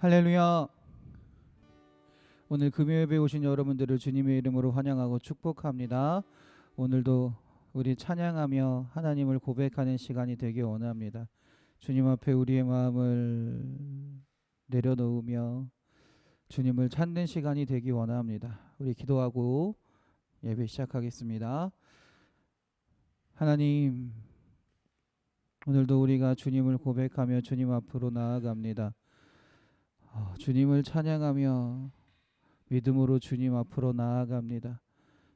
할렐루야. 오늘 금요예배 오신 여러분들을 주님의 이름으로 환영하고 축복합니다. 오늘도 우리 찬양하며 하나님을 고백하는 시간이 되길 원합니다. 주님 앞에 우리의 마음을 내려놓으며 주님을 찾는 시간이 되길 원합니다. 우리 기도하고 예배 시작하겠습니다. 하나님, 오늘도 우리가 주님을 고백하며 주님 앞으로 나아갑니다. 주님을 찬양하며 믿음으로 주님 앞으로 나아갑니다.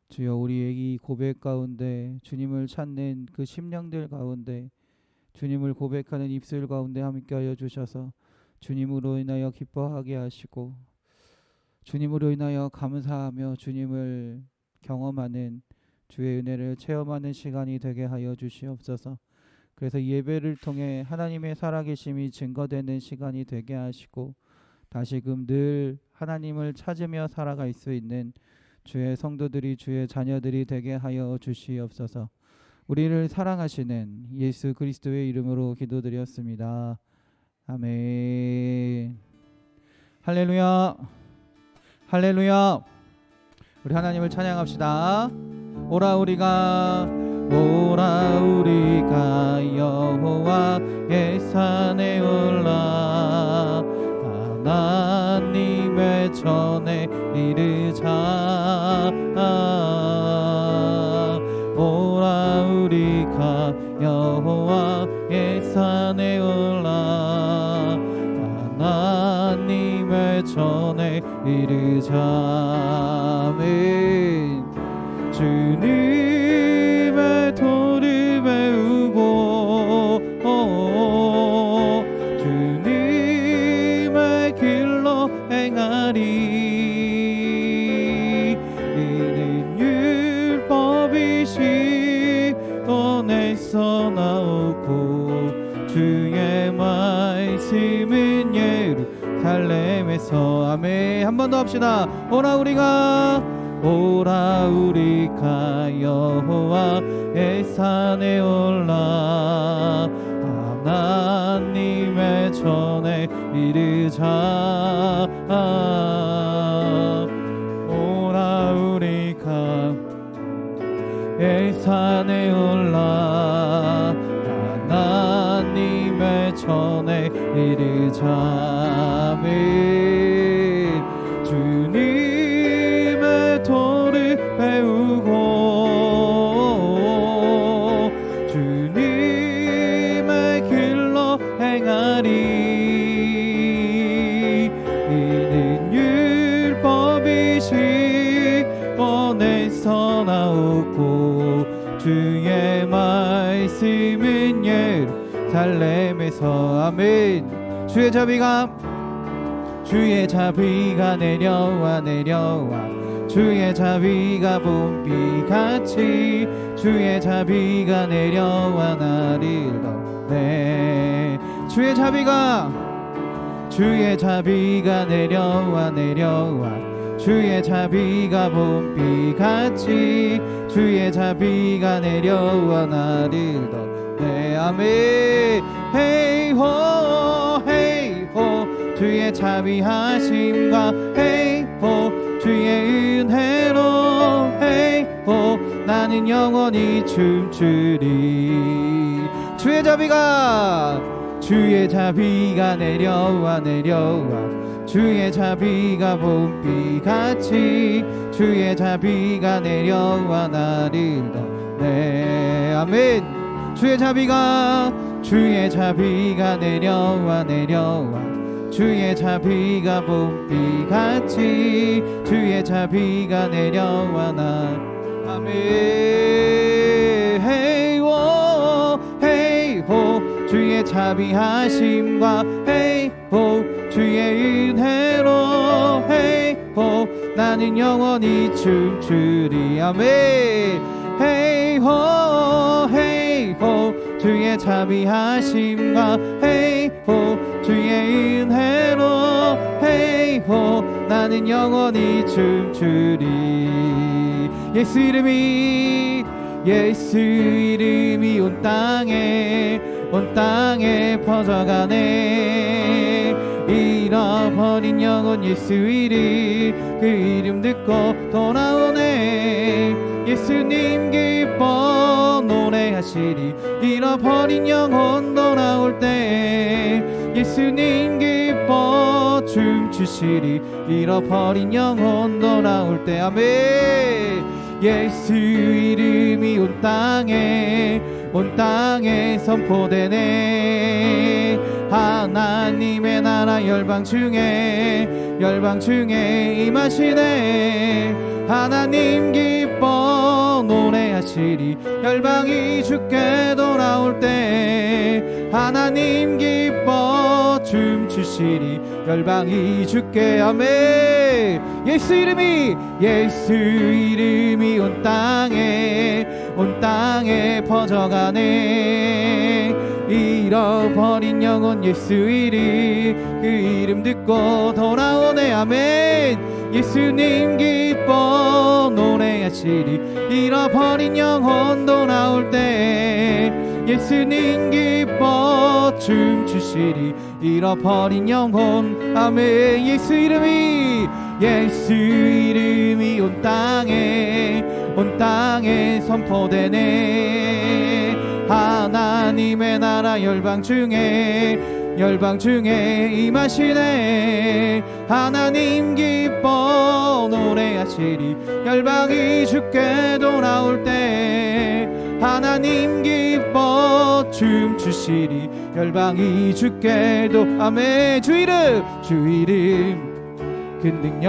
주여, 우리의 이 고백 가운데 주님을 찾는 그 심령들 가운데 주님을 고백하는 입술 가운데 함께하여 주셔서 주님으로 인하여 기뻐하게 하시고 주님으로 인하여 감사하며 주님을 경험하는 주의 은혜를 체험하는 시간이 되게 하여 주시옵소서. 그래서 예배를 통해 하나님의 살아계심이 증거되는 시간이 되게 하시고 다시금 늘 하나님을 찾으며 살아갈 수 있는 주의 성도들이 주의 자녀들이 되게 하여 주시옵소서. 우리를 사랑하시는 예수 그리스도의 이름으로 기도드렸습니다. 아멘. 할렐루야. 할렐루야. 우리 하나님을 찬양합시다. 오라 우리가 여호와의 산에 올라 하나님의 전에 이르자. 오라 우리가 여호와의 산에 올라 하나님의 전에 이르자. 아멘. 주님의 도를 배우고 주님의 길로 행하리. 이는 율법이 시온에서 나오고 주의 말씀은 예루살렘에서. 아멘. 한 번 더 합시다. 오라 우리가 여호와의 산에 올라 하나님의 전에 이르자. 오라 우리가 의 산에 올라 하나님의 전에 이르자. 아멘. 주님의 도를 배우고 주님의 길로 행하리. 이는 율법이 시온에서 나오고 주의 말씀은 예루살렘에서. 아멘. 주의 자비가 내려와 주의 자비가 봄비같이 주의 자비가 내려와 나를 덮네. 주의 자비가 내려와 주의 자비가 봄비같이 주의 자비가 내려와 나를 덮네. 아멘. 헤이호 헤이호 주의 자비하심과 헤이호 주의 은혜로 헤이호 나는 영원히 춤추리. 주의 자비가 내려와 주의 자비가 봄비같이 주의 자비가 내려와 나를 덮네. 아멘. 주의 자비가 내려와 주의 자비가 봄비같이 주의 자비가 내려와 나. 아멘. 헤이호 헤이호 주의 자비하심과 헤이호 주의 은혜로 헤이호 나는 영원히 춤추리. 아멘. 헤이호 헤이호 주의 자비하심과 헤이호 주의 은혜로 헤이호 나는 영원히 춤추리. 예수 이름이 온 땅에 퍼져가네. 잃어버린 영혼 예수 이름 그 이름 듣고 돌아오네. 예수님 기뻐 노래하시리. 잃어버린 영혼 돌아올 때 예수님 기뻐 춤추시리. 잃어버린 영혼 돌아올 때 아멘. 예수 이름이 온 땅에 선포되네. 하나님의 나라 열방 중에 임하시네. 하나님 기뻐 노래하시리. 열방이 주께 돌아올 때 하나님 기뻐 춤추시리. 열방이 주께 아멘. 예수 이름이 온 땅에 퍼져가네. 잃어버린 영혼 예수 이름 그 이름 듣고 돌아오네 아멘. 예수님 기뻐 노래하시리. 잃어버린 영혼 돌아올 때 예수님 기뻐 춤추시리. 잃어버린 영혼 아멘. 예수 이름이 온 땅에 선포되네. 하나님의 나라 열방 중에 임하시네. 하나님 기뻐 노래하시리. 열방이 주께 돌아올 때 하나님 기뻐 춤추시리. 열방이 주께도 아멘. 주 이름 그 능력이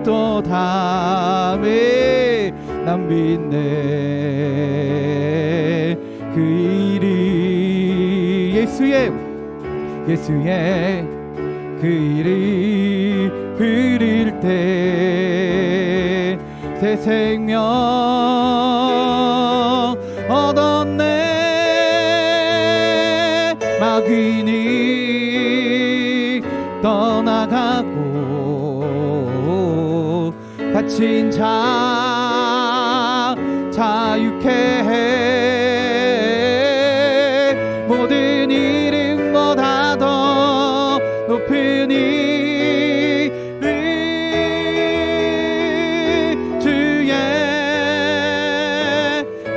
또 다음에 난 믿네. 그 이름 예수의 그 이름 부를 때 새 생명 얻었네. 마귀니 떠나가고 갇힌 자 자유케 해. 모든 이름보다 더 높은 이름 주의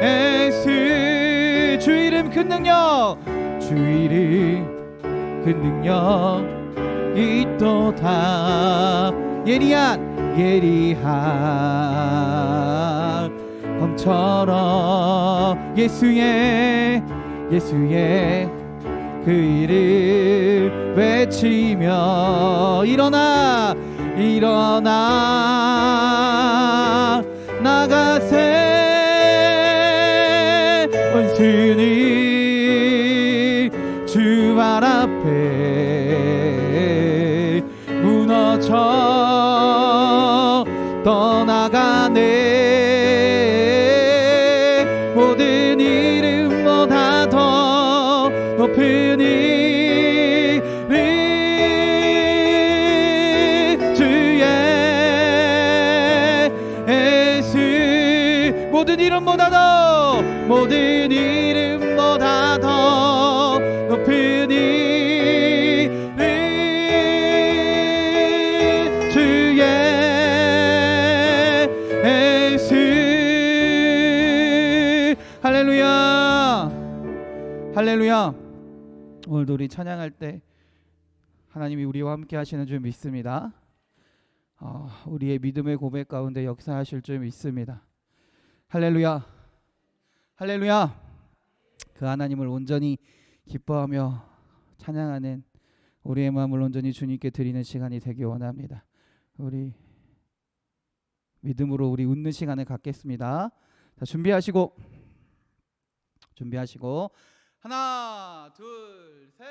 예수. 주 이름 큰 능력 이또다. 예리한 검처럼 예수의 그 이름 외치며 일어나 나가세. 원수는 주 발 앞에 무너져 떠나가네. 모든 이름보다 더 높은 이름 주의 예수. 모든 이름보다 더 높은 이름 주의 예수. 할렐루야. 오늘도 우리 찬양할 때 하나님이 우리와 함께 하시는 줄 믿습니다. 우리의 믿음의 고백 가운데 역사하실 줄 믿습니다. 할렐루야. 그 하나님을 온전히 기뻐하며 찬양하는 우리의 마음을 온전히 주님께 드리는 시간이 되기 원합니다. 우리 믿음으로 우리 웃는 시간을 갖겠습니다. 자, 준비하시고 하나 둘 셋.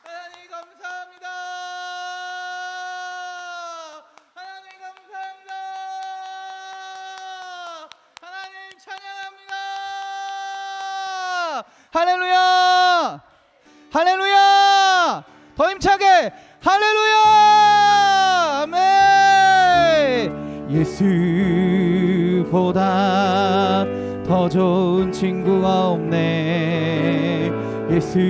하나님 감사합니다. 하나님 찬양합니다. 할렐루야. 더 힘차게 할렐루야. 아멘. 예수보다 더 좋은 친구가 없네. 예수보다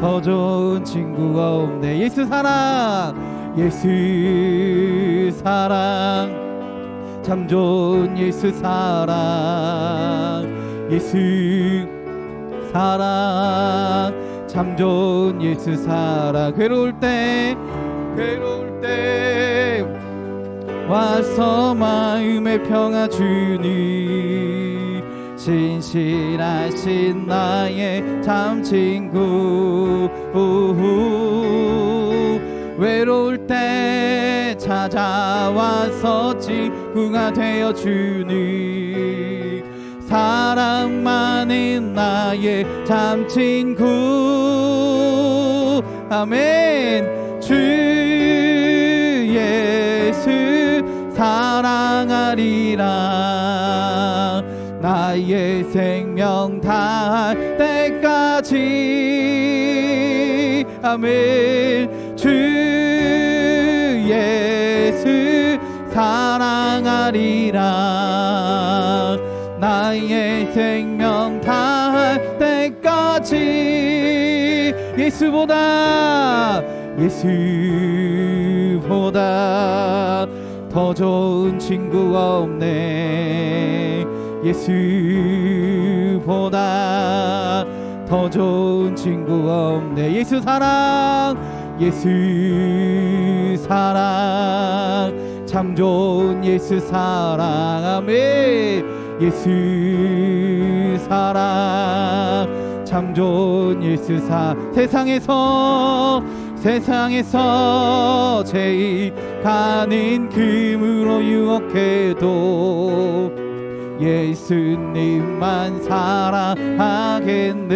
더 좋은 친구가 없네. 예수 사랑, 예수 사랑, 참 좋은 예수 사랑, 예수 사랑, 참 좋은 예수 사랑. 괴로울 때 와서 마음의 평화 주니, 신실하신 나의 참 친구. 외로울 때 찾아와서 친구가 되어 주니, 사랑 많은 나의 참 친구. 아멘. 주 예수 사랑하리라, 나의 생명 다할 때까지. 아멘. 주 예수 사랑하리라, 나의 생명 다할 때까지. 예수보다 더 좋은 친구가 없네. 예수보다 더 좋은 친구가 없네. 예수 사랑, 예수 사랑, 참 좋은 예수 사랑. 아멘. 예수 사랑, 참 좋은 예수 사랑. 세상에서 제일 가는 금으로 유혹해도 예수님만 사랑하겠네.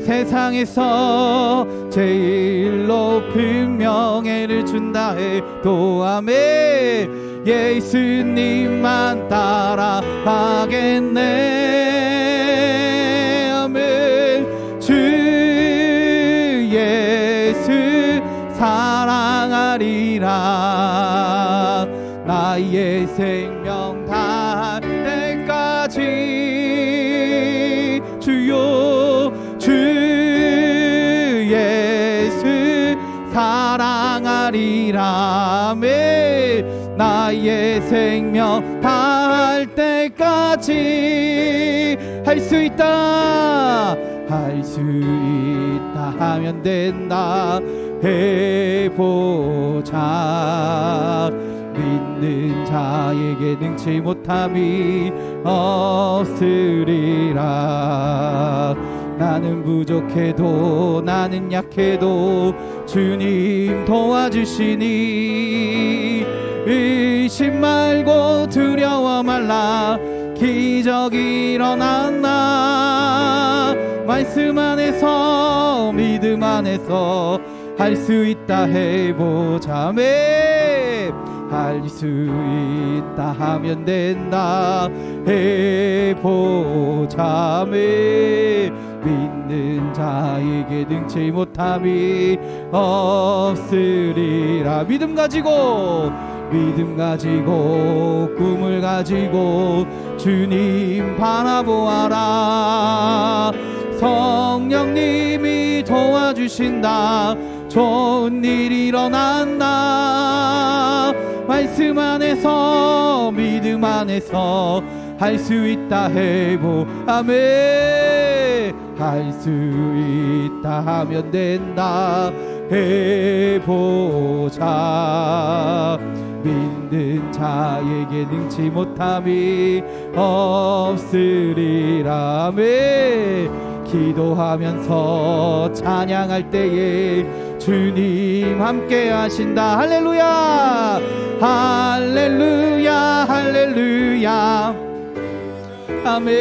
세상에서 제일 높은 명예를 준다 해도 아멘, 예수님만 따라가겠네. 아멘. 주 예수 사랑하리라, 나의 생명 다할 때까지. 주여, 주 예수 사랑하리라. 아멘. 나의 생명 다할 때까지. 할 수 있다, 할 수 있다 하면 된다. 해보자. 믿는 자에게 능치 못함이 없으리라. 나는 부족해도, 나는 약해도 주님 도와주시니, 의심 말고 두려워 말라. 기적이 일어났나. 말씀 안에서, 믿음 안에서 할 수 있다 해보자. 아멘. 할 수 있다 하면 된다 해보자. 아멘. 믿는 자에게 능치 못함이 없으리라. 믿음 가지고 꿈을 가지고 주님 바라보아라. 성령님이 도와주신다. 좋은 일 일어난다. 말씀 안에서, 믿음 안에서 할 수 있다 해보. 아멘. 할 수 있다 하면 된다 해보자. 믿는 자에게 능치 못함이 없으리라. 아멘. 기도하면서 찬양할 때에 주님 함께 하신다. 할렐루야, 할렐루야, 할렐루야. 아멘.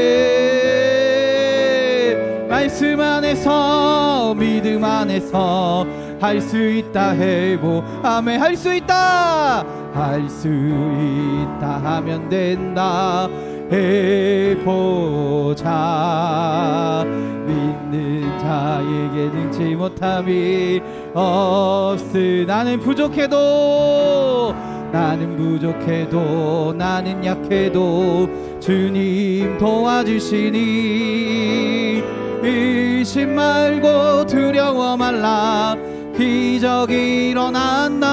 말씀 안에서, 믿음 안에서 할 수 있다 해보. 아멘. 할 수 있다, 할 수 있다 하면 된다 해보자. 믿는 자에게 능치 못함이 없으. 나는 부족해도 나는 약해도 주님 도와주시니 의심 말고 두려워 말라. 기적이 일어난다.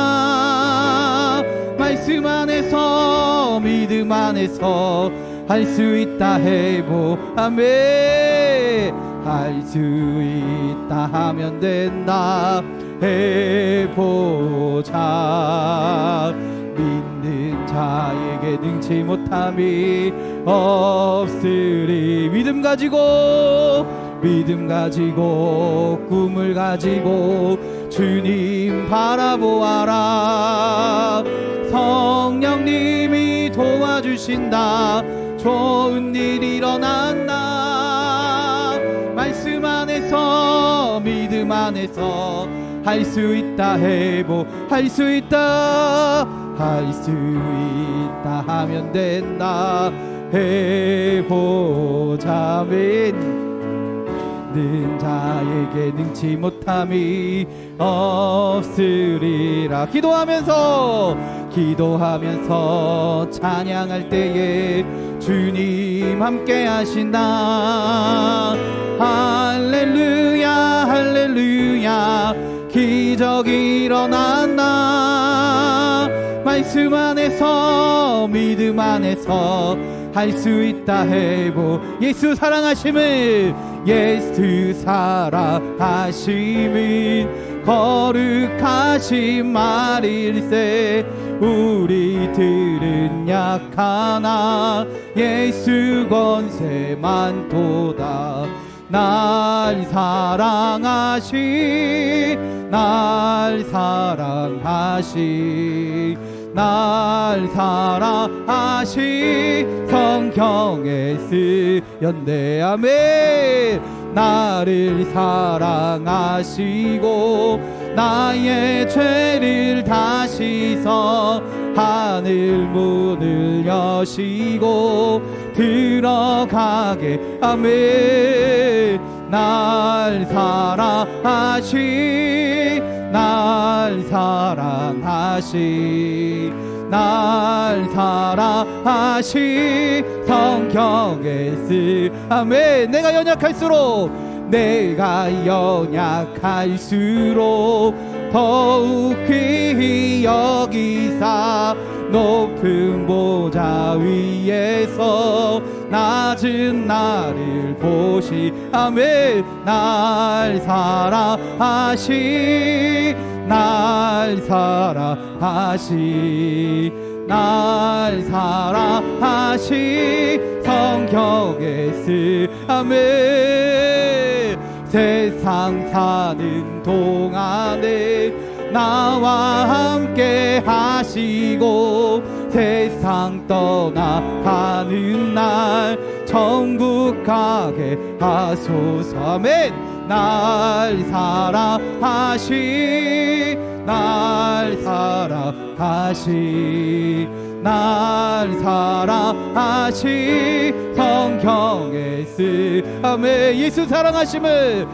말씀 안에서 믿음 안에서 할 수 있다 해보. 아멘. 할 수 있다 하면 된다. 해보자. 믿는 자에게 능치 못함이 없으리. 믿음 가지고 꿈을 가지고 주님 바라보아라. 성령님이 도와주신다. 좋은 일 일어난다. 말씀 안에서 믿음 안에서 할 수 있다 해보. 할 수 있다 하면 된다. 해보자. 믿는 자에게 능치 못함이 없으리라. 기도하면서 찬양할 때에 주님 함께 하신다. 할렐루야 할렐루야. 기적이 일어난다. 말씀 안에서 믿음 안에서 할 수 있다 해보. 예수 사랑하심을 거룩하신 말일세. 우리들은 약하나 예수 권세 많도다. 날 사랑하신 성경에 쓰였네. 아멘. 나를 사랑하시고 나의 죄를 다 씻어 하늘 문을 여시고 들어가게. 아멘. 날 사랑하시 성경에 쓰. 아멘. 내가 연약할수록 더욱 귀히 여기사 높은 보좌 위에서 낮은 나를 보시. 아멘. 날 사랑하시 성경에 쓰. 아멘. 세상 사는 동안에 나와 함께 하시고 세상 떠나가는 날 천국 가게 하소서. 아멘. 날 사랑하시 성경에 쓰. 아멘. 예수 사랑하심을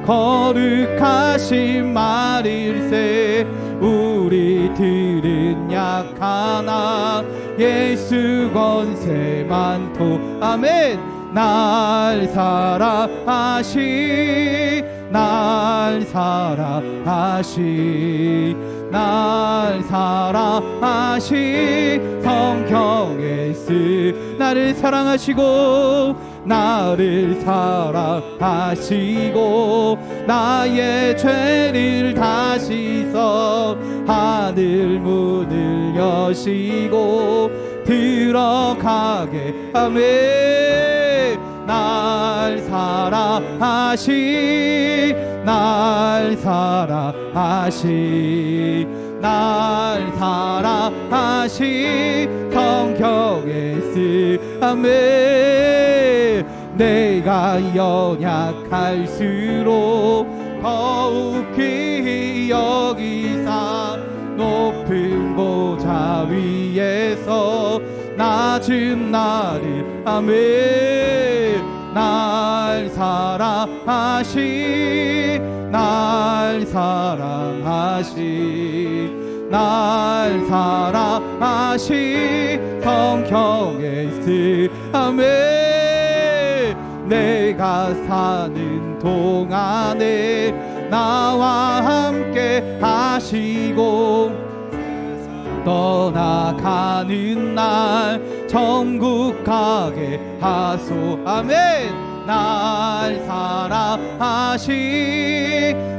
거룩하신 말일세. 우리들은 약하나 예수 권세 많도. 아멘. 날 사랑하시 성경에 쓰. 나를 사랑하시고 나의 죄를 다 씻어 하늘 문을 여시고 들어가게. 아멘. 날 사랑하시 성경에 쓰. 아멘. 내가 연약할수록 더욱 귀히 여기사 높은 보좌 위 위에서 낮은 나를 아멘 날 사랑하시 날 사랑하시 날 사랑하시 성경에 쓰 아멘 내가 사는 동안에 나와 함께 하시고 떠나가는 날 천국 가게 하소 아멘 날 사랑하시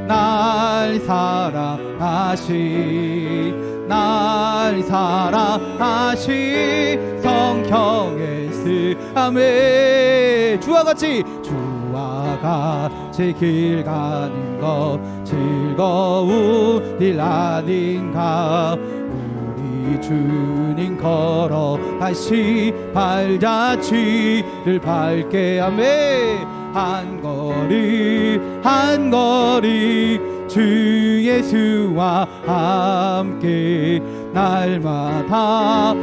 날 사랑하시 날 사랑하시 성경에 쓰 아멘 주와 같이 길 가는 것 즐거운 일 아닌가 우리 주님 걸어가시 발자취를 밟게 아멘 한 걸음 주 예수와 함께 날마다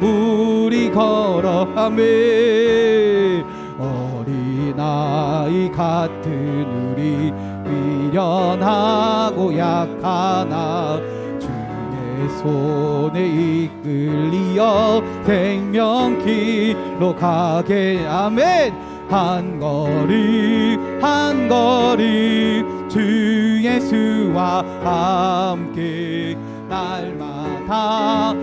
우리 걸어 아멘 어린아이 같은 우리 미련하고 약하나 주의 손에 이끌리어 생명길로 가게 아멘 한 걸음 주 예수와 함께 날마다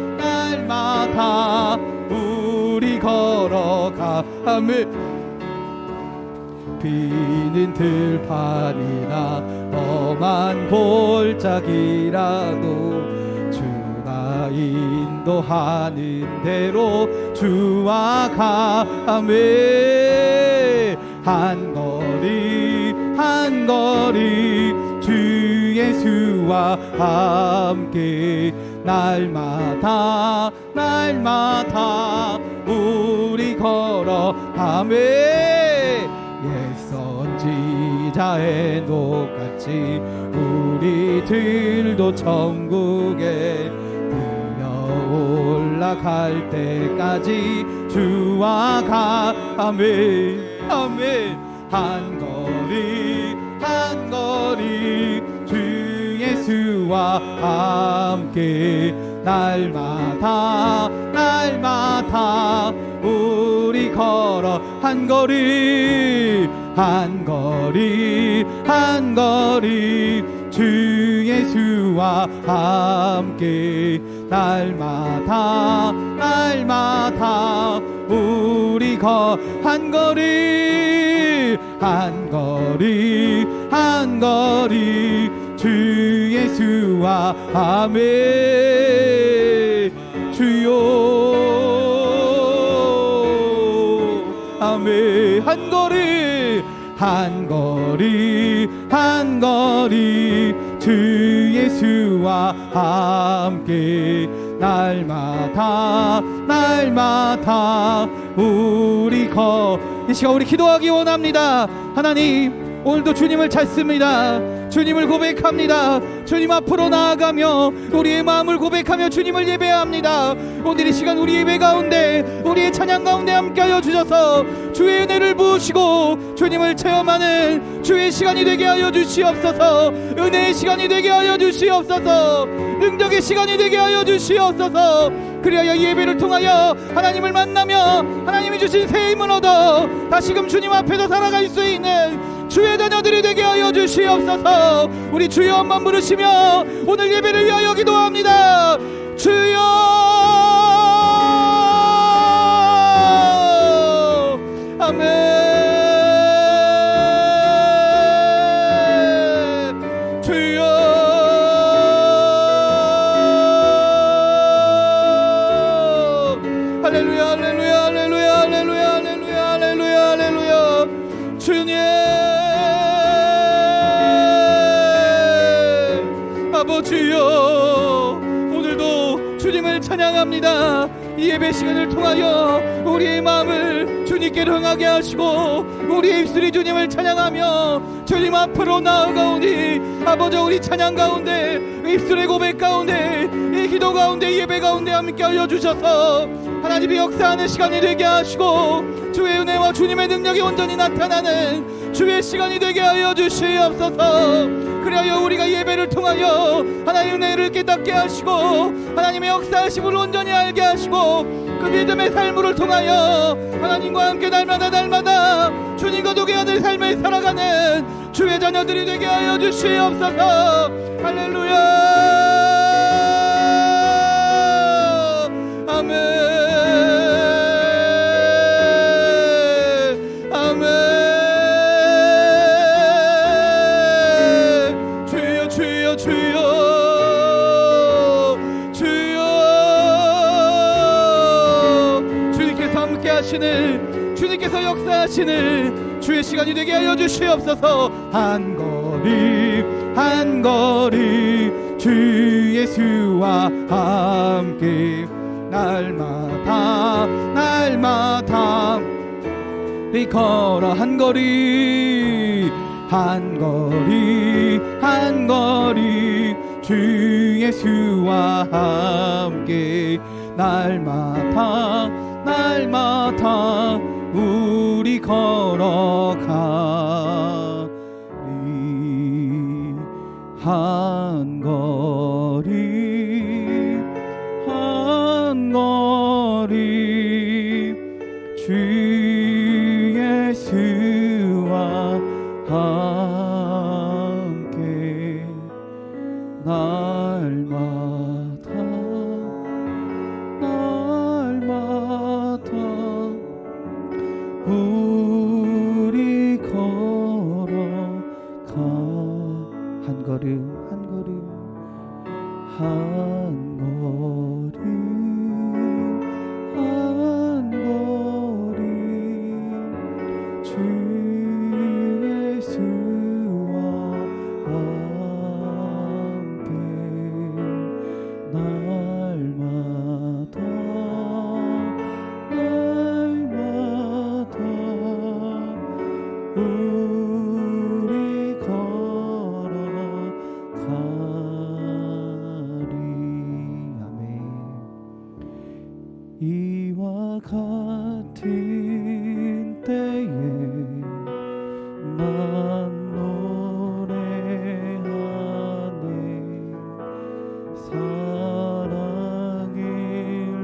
우리 걸어가 아멘 비는 들판이나 험한 골짜기라도 주가 인도하는 대로 주와 가 아멘 한 걸음 주 예수와 함께 날마다 우리 걸어 아멘 옛 선지자의 녹같이 우리들도 천국에 올라갈 때까지 주와 가 아멘 한 걸음 주 예수와 함께 날마다 우리 걸어 한 걸음 주 예수와 함께 날마다 우리 한 걸음 주 예수와 아멘 주여 아멘 한 걸음 주 예수와 함께 날마다 우리 이 시간 우리 기도하기 원합니다. 하나님 오늘도 주님을 찾습니다. 주님을 고백합니다. 주님 앞으로 나아가며 우리의 마음을 고백하며 주님을 예배합니다. 오늘 이 시간 우리 예배 가운데 우리의 찬양 가운데 함께하여 주셔서 주의 은혜를 부으시고 주님을 체험하는 주의 시간이 되게 하여 주시옵소서. 은혜의 시간이 되게 하여 주시옵소서. 능력의 시간이 되게 하여 주시옵소서. 그리하여 예배를 통하여 하나님을 만나며 하나님이 주신 새 힘을 얻어 다시금 주님 앞에서 살아갈 수 있는 주의 자녀들이 되게 하여 주시옵소서. 우리 주여 한번 부르시며 오늘 예배를 위하여 기도합니다. 주여 아멘 주여 할렐루야 할렐루야 할렐루야 할렐루야 할렐루야 할렐루야 할렐루야 주님 아버지여 오늘도 주님을 찬양합니다. 이 예배 시간을 통하여 우리의 마음을 주님께로 향하게 하시고 우리의 입술이 주님을 찬양하며 주님 앞으로 나아가오니 아버지 우리 찬양 가운데 입술의 고백 가운데 이 기도 가운데 예배 가운데 함께 알려주셔서 하나님의 역사하는 시간이 되게 하시고 주의 은혜와 주님의 능력이 온전히 나타나는 주의 시간이 되게 하여 주시옵소서. 그리하여 우리가 예배를 통하여 하나님의 은혜를 깨닫게 하시고 하나님의 역사하심을 온전히 알게 하시고 그 믿음의 삶을 통하여 하나님과 함께 날마다 주님과 동행하는 삶을 살아가는 주의 자녀들이 되게 하여 주시옵소서. 할렐루야. 아멘. 주님께서 역사하시는 주의 시간이 되게 하여 주시옵소서. 한 걸음 주 예수와 함께 날마다 이 걸어 한 걸음 주 예수와 함께 날마다 우리 걸어가리. 한 걸음 주 예수와 함께 날마다 우리 걸어가. 한 걸음 주 예수와 함께 날마다 우리 걸어가리. 아멘. 이와 같은 때에 난 노래하네. 사랑을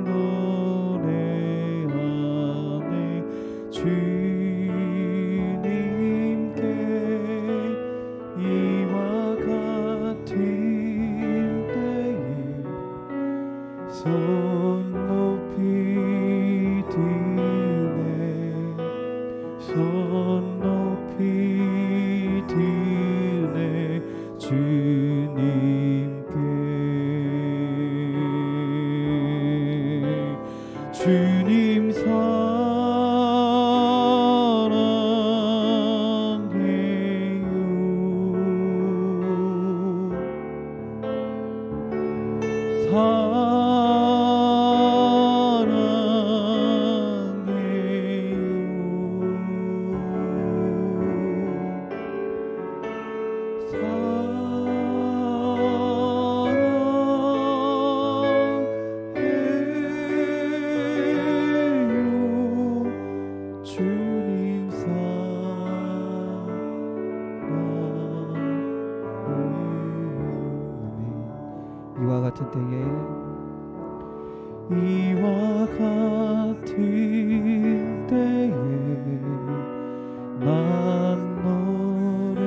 노래하네. 주님께 이와 같은 때에 손 높이 드네. 손 높이 드네. 주님께 주님 이와 같은 때에 난 노래하네.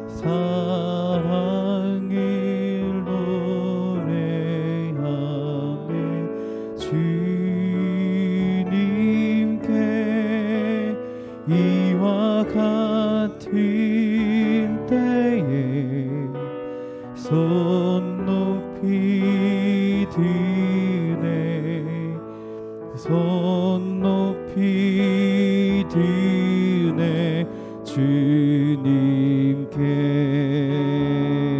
사랑을 노래하네. 주님께 이와 같은 때에 손 높이 드네. 손 높이 드네. 주님께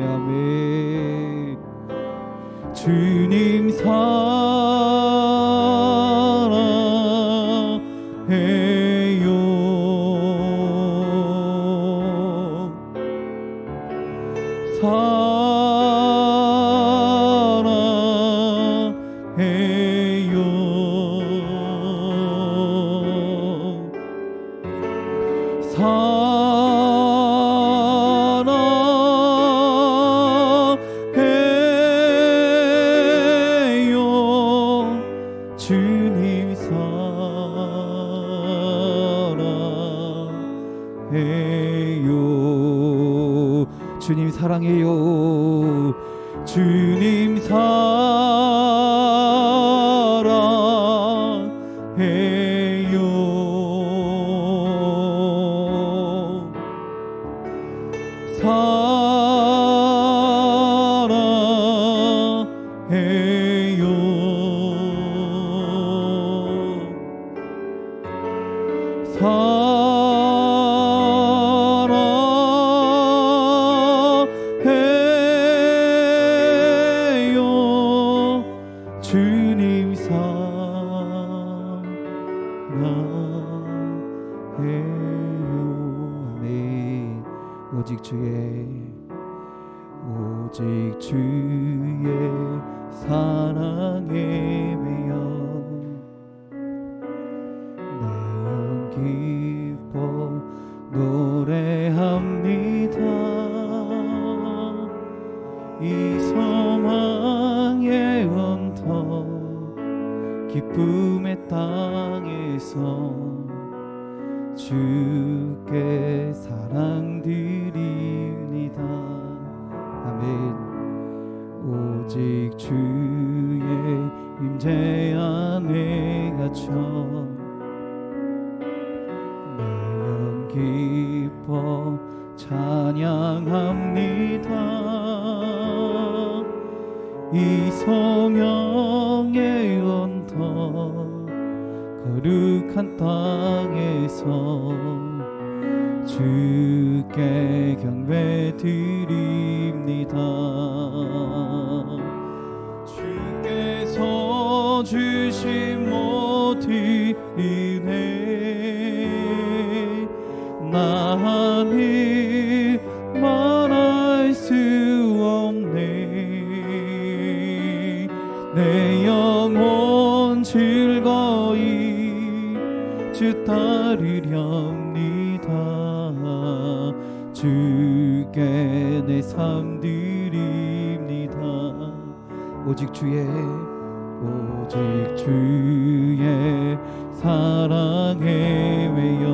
아멘. 사랑해요 주님 사랑해요 주님 사랑해요 주님 사랑해요 주님 사랑해요 아멘 오직 주의 사랑에 매여 내 영 기뻐 노래합니다 이 소망의 언덕 기쁨의 땅에서 주께 사랑드립니다 아멘 오직 주의 임재 안에 갇혀 내 영 기뻐 찬양합니다 이 소명의 언덕 거룩한 땅에서 주께 경배드립니다 주께서 주신 모든 은혜 나는 말할 수 없네 내 영혼 즐거이 주 따르렵니다 주께 내 삶 드립니다 오직 주의 사랑에 매여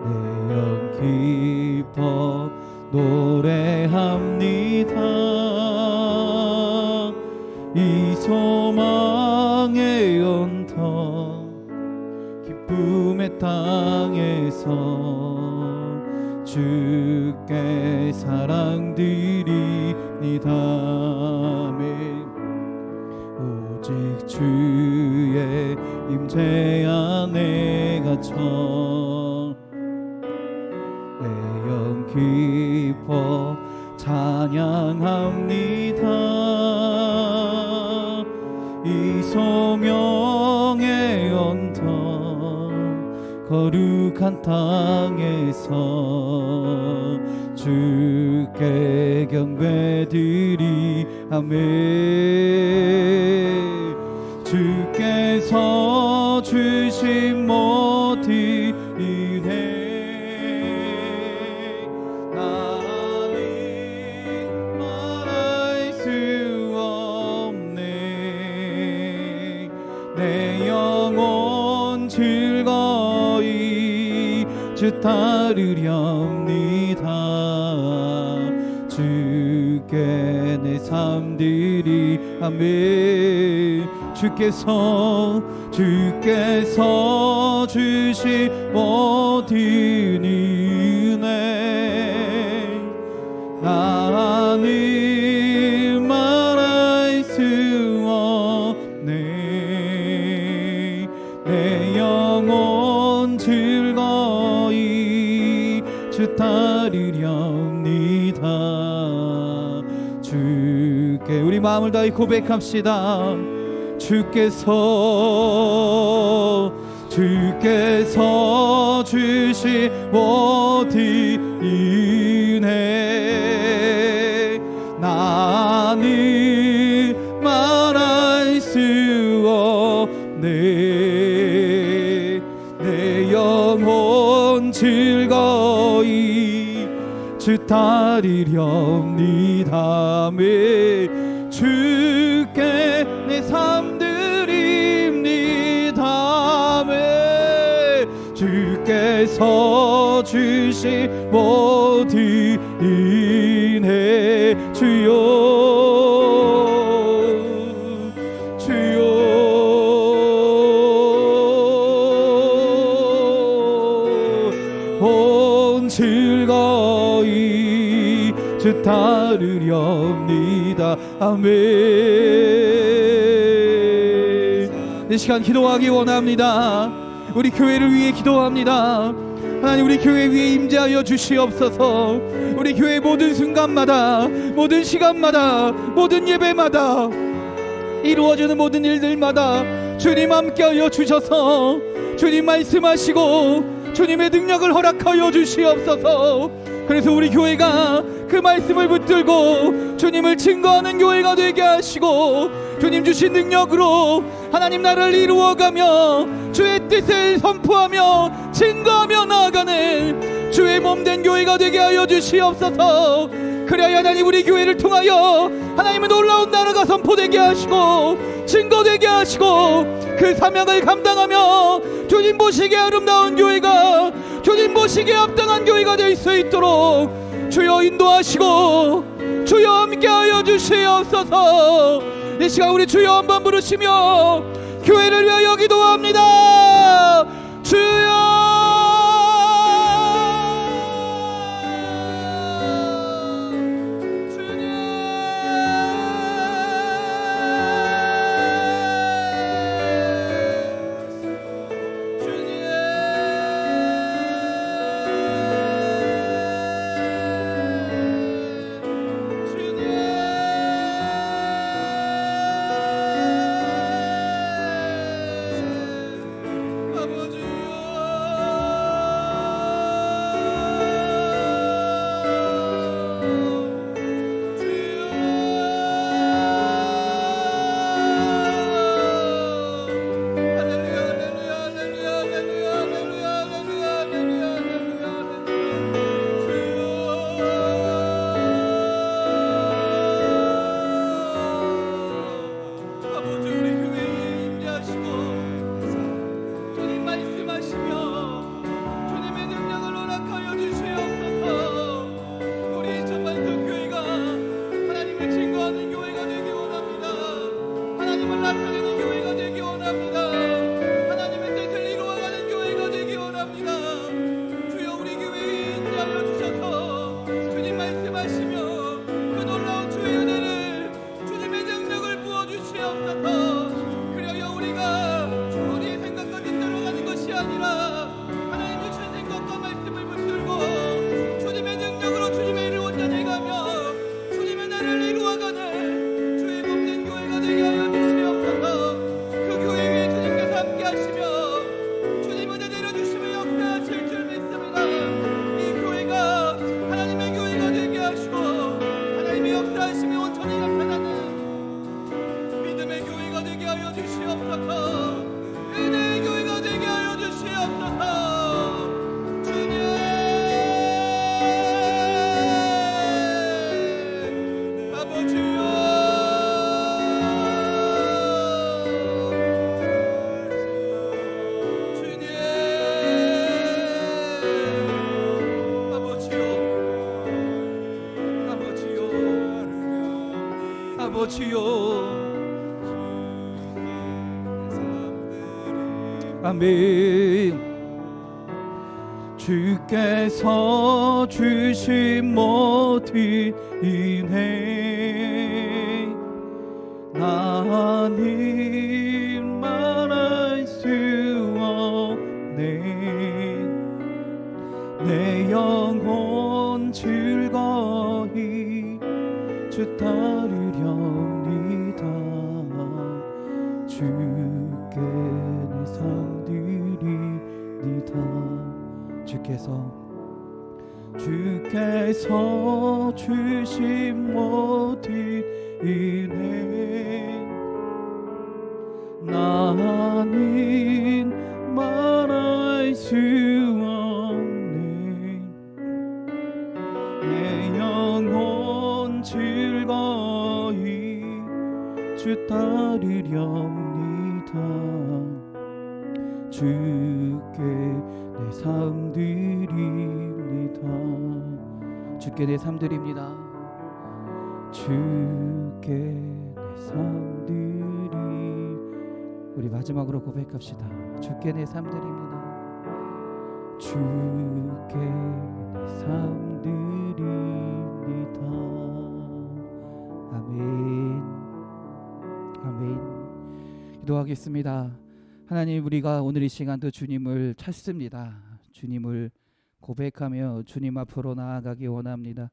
내 영 기뻐 노래합니다 이 소망의 언덕 기쁨의 땅에서 주께 사랑드립니다 아멘 오직 주의 임재 안에 갇혀 내 영 기뻐 찬양합니다 이 소명의 언덕 거룩한 땅에서 주께 경배드리 아멘 주께서 주신 모든 은혜 나는 말할 수 없네 내 영혼 즐거이 주 따르렵니다 주께 내 삶들이 아멘 주께서 주신 모든 은혜 나는 말할 수 없네 내 영혼 즐거이 주 따르렵니다 주께 우리 마음을 다해 고백합시다 주께서 주신 모든 은혜 나는 말할 수 없네 내 즐거이 주 따르렵니다. 주께 내 삶 드립니다. 주께서 주신 모든 은혜 주여 즐거이 주 따르렵니다. 아멘. 이 시간 기도하기 원합니다. 우리 교회를 위해 기도합니다. 하나님, 우리 교회 위에 임재하여 주시옵소서. 우리 교회 모든 순간마다, 모든 시간마다, 모든 예배마다, 이루어지는 모든 일들마다 주님 함께하여 주셔서 주님 말씀하시고 주님의 능력을 허락하여 주시옵소서. 그래서 우리 교회가 그 말씀을 붙들고 주님을 증거하는 교회가 되게 하시고 주님 주신 능력으로 하나님 나라를 이루어가며 주의 뜻을 선포하며 증거하며 나아가는 주의 몸된 교회가 되게 하여 주시옵소서. 그래야 하나님 우리 교회를 통하여 하나님의 놀라운 나라가 선포되게 하시고 증거되게 하시고 그 사명을 감당하며 주님 보시기에 아름다운 교회가, 주님 보시기에 합당한 교회가 될 수 있도록 주여 인도하시고 주여 함께하여 주시옵소서. 이 시간 우리 주여 한번 부르시며 교회를 위하여 기도합니다. 주여. 아멘. 주께서 주신 모든 은혜 나는 말할 수 없네. 내 영혼 즐거이 주 따르렵니다. 주께 내 삶 드립니다. 주께서 주신 모든 은혜 나는 말할 수 없네. 뜻 따르렵니다. 주께 내 삶 드립니다. 주께 내 삶 드립니다. 주께 내 삶 드립니다. 우리 마지막으로 고백합시다. 주께 내 삶 드립니다. 주께 내 삶 드립니다. 아멘. 아멘. 기도하겠습니다. 하나님, 우리가 오늘 이 시간도 주님을 찾습니다. 주님을 고백하며 주님 앞으로 나아가기 원합니다.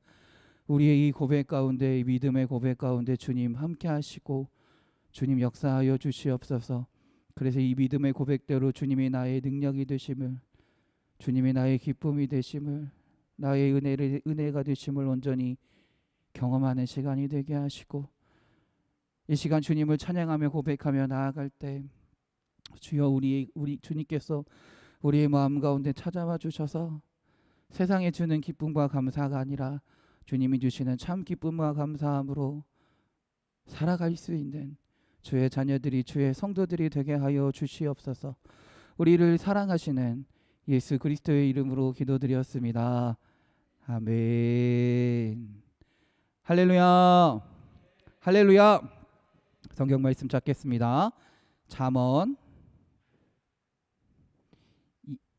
우리의 이 고백 가운데, 이 믿음의 고백 가운데 주님 함께 하시고 주님 역사하여 주시옵소서. 그래서 이 믿음의 고백대로 주님이 나의 능력이 되심을, 주님이 나의 기쁨이 되심을, 나의 은혜가 되심을 온전히 경험하는 시간이 되게 하시고, 이 시간 주님을 찬양하며 고백하며 나아갈 때 주여, 우리 주님께서 우리의 마음 가운데 찾아와 주셔서 세상에 주는 기쁨과 감사가 아니라 주님이 주시는 참 기쁨과 감사함으로 살아갈 수 있는 주의 자녀들이, 주의 성도들이 되게 하여 주시옵소서. 우리를 사랑하시는 예수 그리스도의 이름으로 기도드렸습니다. 아멘. 할렐루야. 할렐루야. 성경 말씀 찾겠습니다. 잠언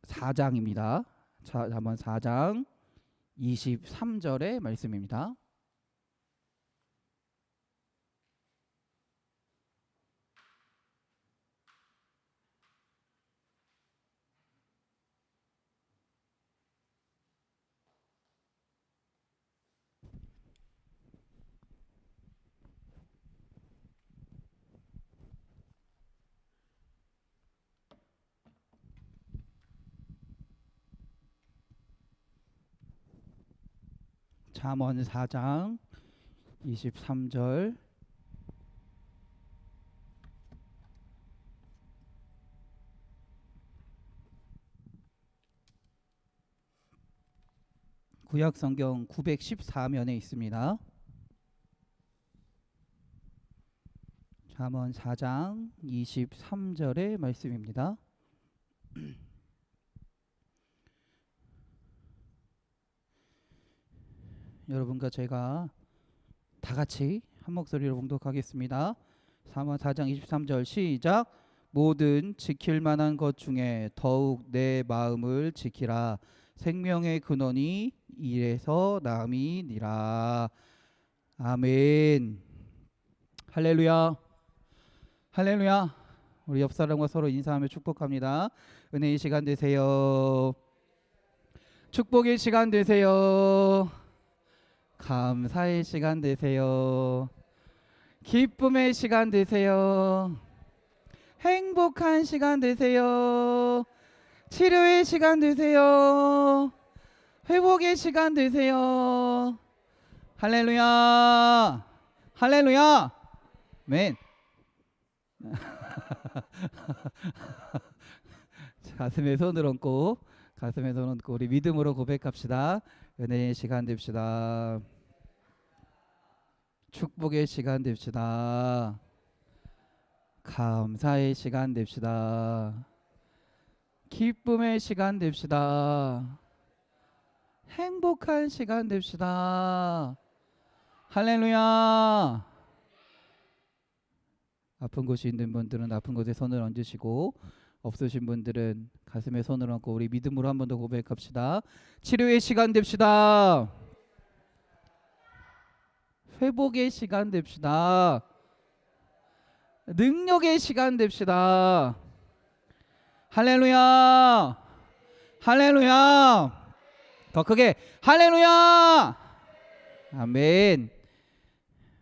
4장입니다. 잠언 4장 23절의 말씀입니다. 잠언 4장 23절. 구약 성경 914면에 있습니다. 잠언 4장 23절의 말씀입니다. 여러분과 제가 다 같이 한 목소리로 봉독하겠습니다. 잠언 4장 23절 시작. 모든 지킬 만한 것 중에 더욱 내 마음을 지키라. 생명의 근원이 이에서 남이니라. 아멘. 할렐루야. 할렐루야. 우리 옆 사람과 서로 인사하며 축복합니다. 은혜의 시간 되세요. 축복의 시간 되세요. 감사의 시간 되세요. 기쁨의 시간 되세요. 행복한 시간 되세요. 치료의 시간 되세요. 회복의 시간 되세요. 할렐루야. 할렐루야. 아멘. 가슴에 손을 얹고 우리 믿음으로 고백합시다. 은혜의 시간 됩시다. 축복의 시간 됩시다. 감사의 시간 됩시다. 기쁨의 시간 됩시다. 행복한 시간 됩시다. 할렐루야. 아픈 곳이 있는 분들은 아픈 곳에 손을 얹으시고, 없으신 분들은 가슴에 손을 얹고 우리 믿음으로 한 번 더 고백합시다. 치료의 시간 됩시다. 회복의 시간 됩시다. 능력의 시간 됩시다. 할렐루야. 할렐루야. 더 크게 할렐루야. 아멘.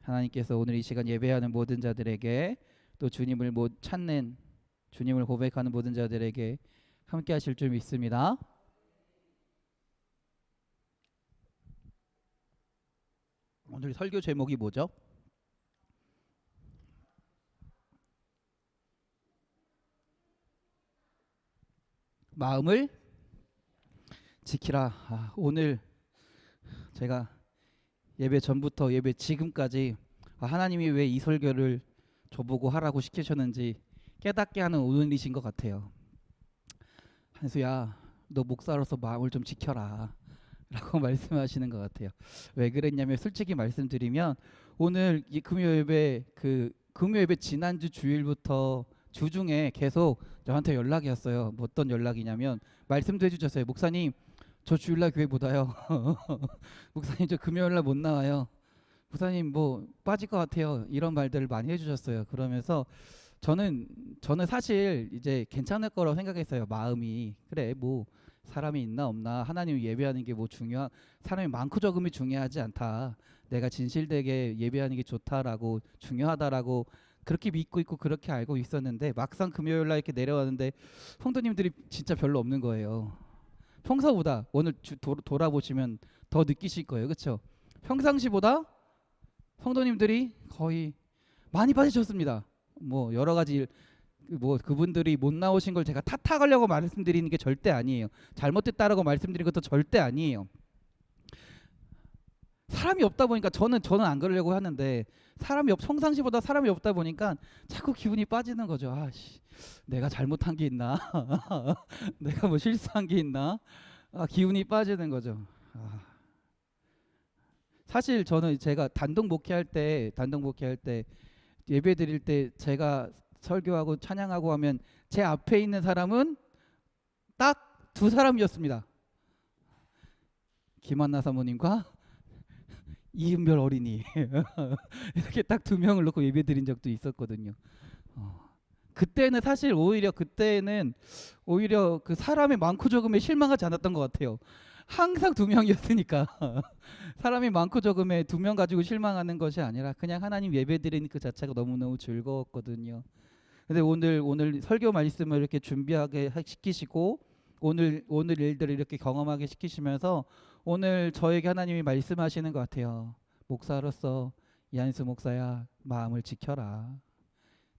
하나님께서 오늘 이 시간 예배하는 모든 자들에게, 또 주님을 못 찾는, 주님을 고백하는 모든 자들에게 함께 하실 줄 믿습니다. 오늘 설교 제목이 뭐죠? 마음을 지키라. 오늘 제가 예배 전부터 예배 지금까지 하나님이 왜 이 설교를 저보고 하라고 시키셨는지 깨닫게 하는 오늘이신 것 같아요. 한수야, 너 목사로서 마음을 좀 지켜라 라고 말씀하시는 것 같아요. 왜 그랬냐면, 솔직히 말씀드리면 오늘 이 금요예배, 금요예배 지난주 주일부터 주중에 계속 저한테 연락이 왔어요. 뭐 어떤 연락이냐면, 말씀도 해주셨어요. 목사님, 저 주일날 교회 못 와요. 목사님, 저 금요일날 못 나와요. 목사님, 뭐 빠질 것 같아요. 이런 말들을 많이 해주셨어요. 그러면서 저는 사실 이제 괜찮을 거라고 생각했어요. 마음이, 그래 뭐 사람이 있나 없나, 하나님 예배하는 게 뭐 사람이 많고 적음이 중요하지 않다, 내가 진실되게 예배하는 게 좋다라고, 중요하다라고 그렇게 믿고 있고 그렇게 알고 있었는데, 막상 금요일 날 이렇게 내려왔는데 성도님들이 진짜 별로 없는 거예요. 평소보다 오늘 돌아보시면 더 느끼실 거예요. 그렇죠? 평상시보다 성도님들이 거의 많이 빠지셨습니다. 뭐 여러 가지 뭐 그분들이 못 나오신 걸 제가 탓하려고 말씀드리는 게 절대 아니에요. 잘못됐다라고 말씀드리는 것도 절대 아니에요. 사람이 없다 보니까, 저는 안 그러려고 하는데, 평상시보다 사람이 없다 보니까 자꾸 기분이 빠지는 거죠. 아씨, 내가 잘못한 게 있나? 내가 뭐 실수한 게 있나? 기운이 빠지는 거죠. 사실 저는 제가 단독 목회할 때 예배 드릴 때 제가 설교하고 찬양하고 하면 제 앞에 있는 사람은 딱 두 사람이었습니다. 김한나 사모님과 이은별 어린이 이렇게 딱 두 명을 놓고 예배 드린 적도 있었거든요. 그때는 사실 오히려 그 사람의 많고 적음에 실망하지 않았던 것 같아요. 항상 두 명이었으니까. 사람이 많고 적음에 두 명 가지고 실망하는 것이 아니라 그냥 하나님 예배 드리는 그 자체가 너무너무 즐거웠거든요. 근데 오늘 설교 말씀을 이렇게 준비하게 시키시고, 오늘 일들을 이렇게 경험하게 시키시면서 오늘 저에게 하나님이 말씀하시는 것 같아요. 목사로서 이한수 목사야, 마음을 지켜라.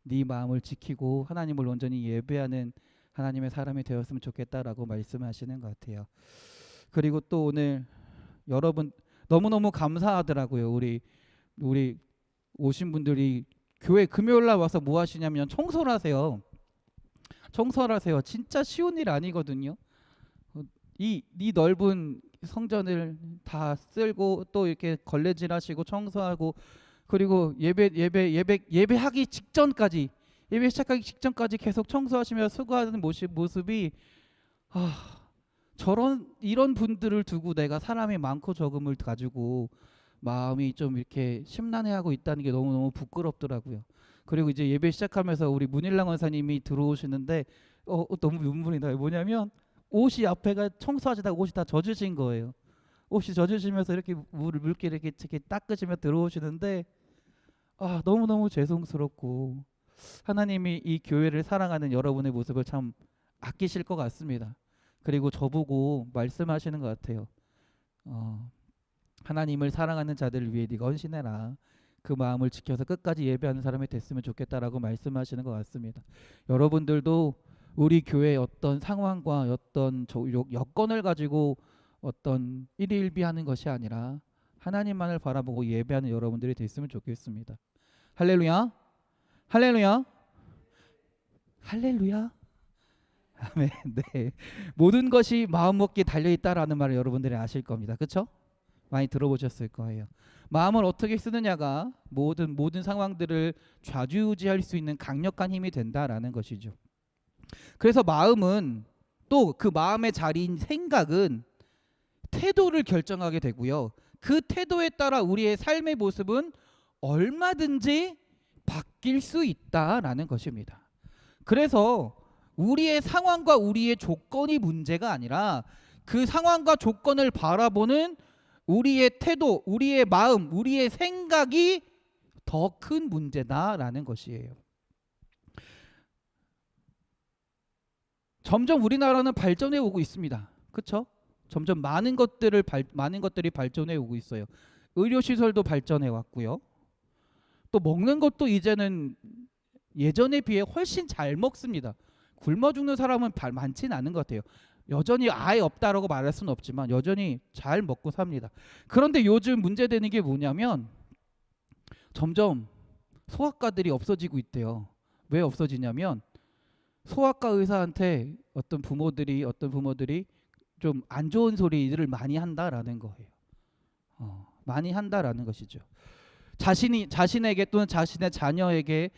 네 마음을 지키고 하나님을 온전히 예배하는 하나님의 사람이 되었으면 좋겠다라고 말씀하시는 것 같아요. 그리고 또 오늘 여러분 너무너무 감사하더라고요. 우리 오신 분들이 교회 금요일 날 와서 뭐 하시냐면 청소를 하세요. 진짜 쉬운 일 아니거든요. 이 넓은 성전을 다 쓸고 또 이렇게 걸레질하시고 청소하고, 그리고 예배하기 직전까지, 예배 시작하기 직전까지 계속 청소하시며 수고하는 모습이, 이런 분들을 두고 내가 사람이 많고 적음을 가지고 마음이 좀 이렇게 심란해하고 있다는 게 너무너무 부끄럽더라고요. 그리고 이제 예배 시작하면서 우리 문일랑 원사님이 들어오시는데 너무 눈물이 나요. 뭐냐면 옷이 앞에가 청소하시다가 옷이 다 젖으신 거예요. 옷이 젖으시면서 이렇게 물기 이렇게 닦으시며 들어오시는데, 너무너무 죄송스럽고, 하나님이 이 교회를 사랑하는 여러분의 모습을 참 아끼실 것 같습니다. 그리고 저보고 말씀하시는 것 같아요. 하나님을 사랑하는 자들을 위해 네가 헌신해라. 그 마음을 지켜서 끝까지 예배하는 사람이 됐으면 좋겠다라고 말씀하시는 것 같습니다. 여러분들도 우리 교회의 어떤 상황과 어떤 여건을 가지고 어떤 일희일비하는 것이 아니라 하나님만을 바라보고 예배하는 여러분들이 됐으면 좋겠습니다. 할렐루야, 할렐루야, 할렐루야. 아멘. 네, 모든 것이 마음먹기에 달려있다라는 말을 여러분들이 아실 겁니다. 그렇죠? 많이 들어보셨을 거예요. 마음을 어떻게 쓰느냐가 모든 상황들을 좌지우지할 수 있는 강력한 힘이 된다라는 것이죠. 그래서 마음은, 또 그 마음의 자리인 생각은 태도를 결정하게 되고요. 그 태도에 따라 우리의 삶의 모습은 얼마든지 바뀔 수 있다라는 것입니다. 그래서 우리의 상황과 우리의 조건이 문제가 아니라 그 상황과 조건을 바라보는 우리의 태도, 우리의 마음, 우리의 생각이 더 큰 문제다라는 것이에요. 점점 우리나라는 발전해 오고 있습니다. 그렇죠? 점점 많은 것들이 발전해 오고 있어요. 의료 시설도 발전해 왔고요. 또 먹는 것도 이제는 예전에 비해 훨씬 잘 먹습니다. 굶어 죽는 사람은 많지는 않은 것 같아요. 여전히 아예 없다라고 말할 수는 없지만 여전히 잘 먹고 삽니다. 그런데 요즘 문제되는 게 뭐냐면 점점 소아과들이 없어지고 있대요. 왜 없어지냐면 소아과 의사한테 어떤 부모들이 좀 안 좋은 소리들을 많이 한다라는 거예요. 많이 한다라는 것이죠. 자신에게 또는 자신의 자녀에게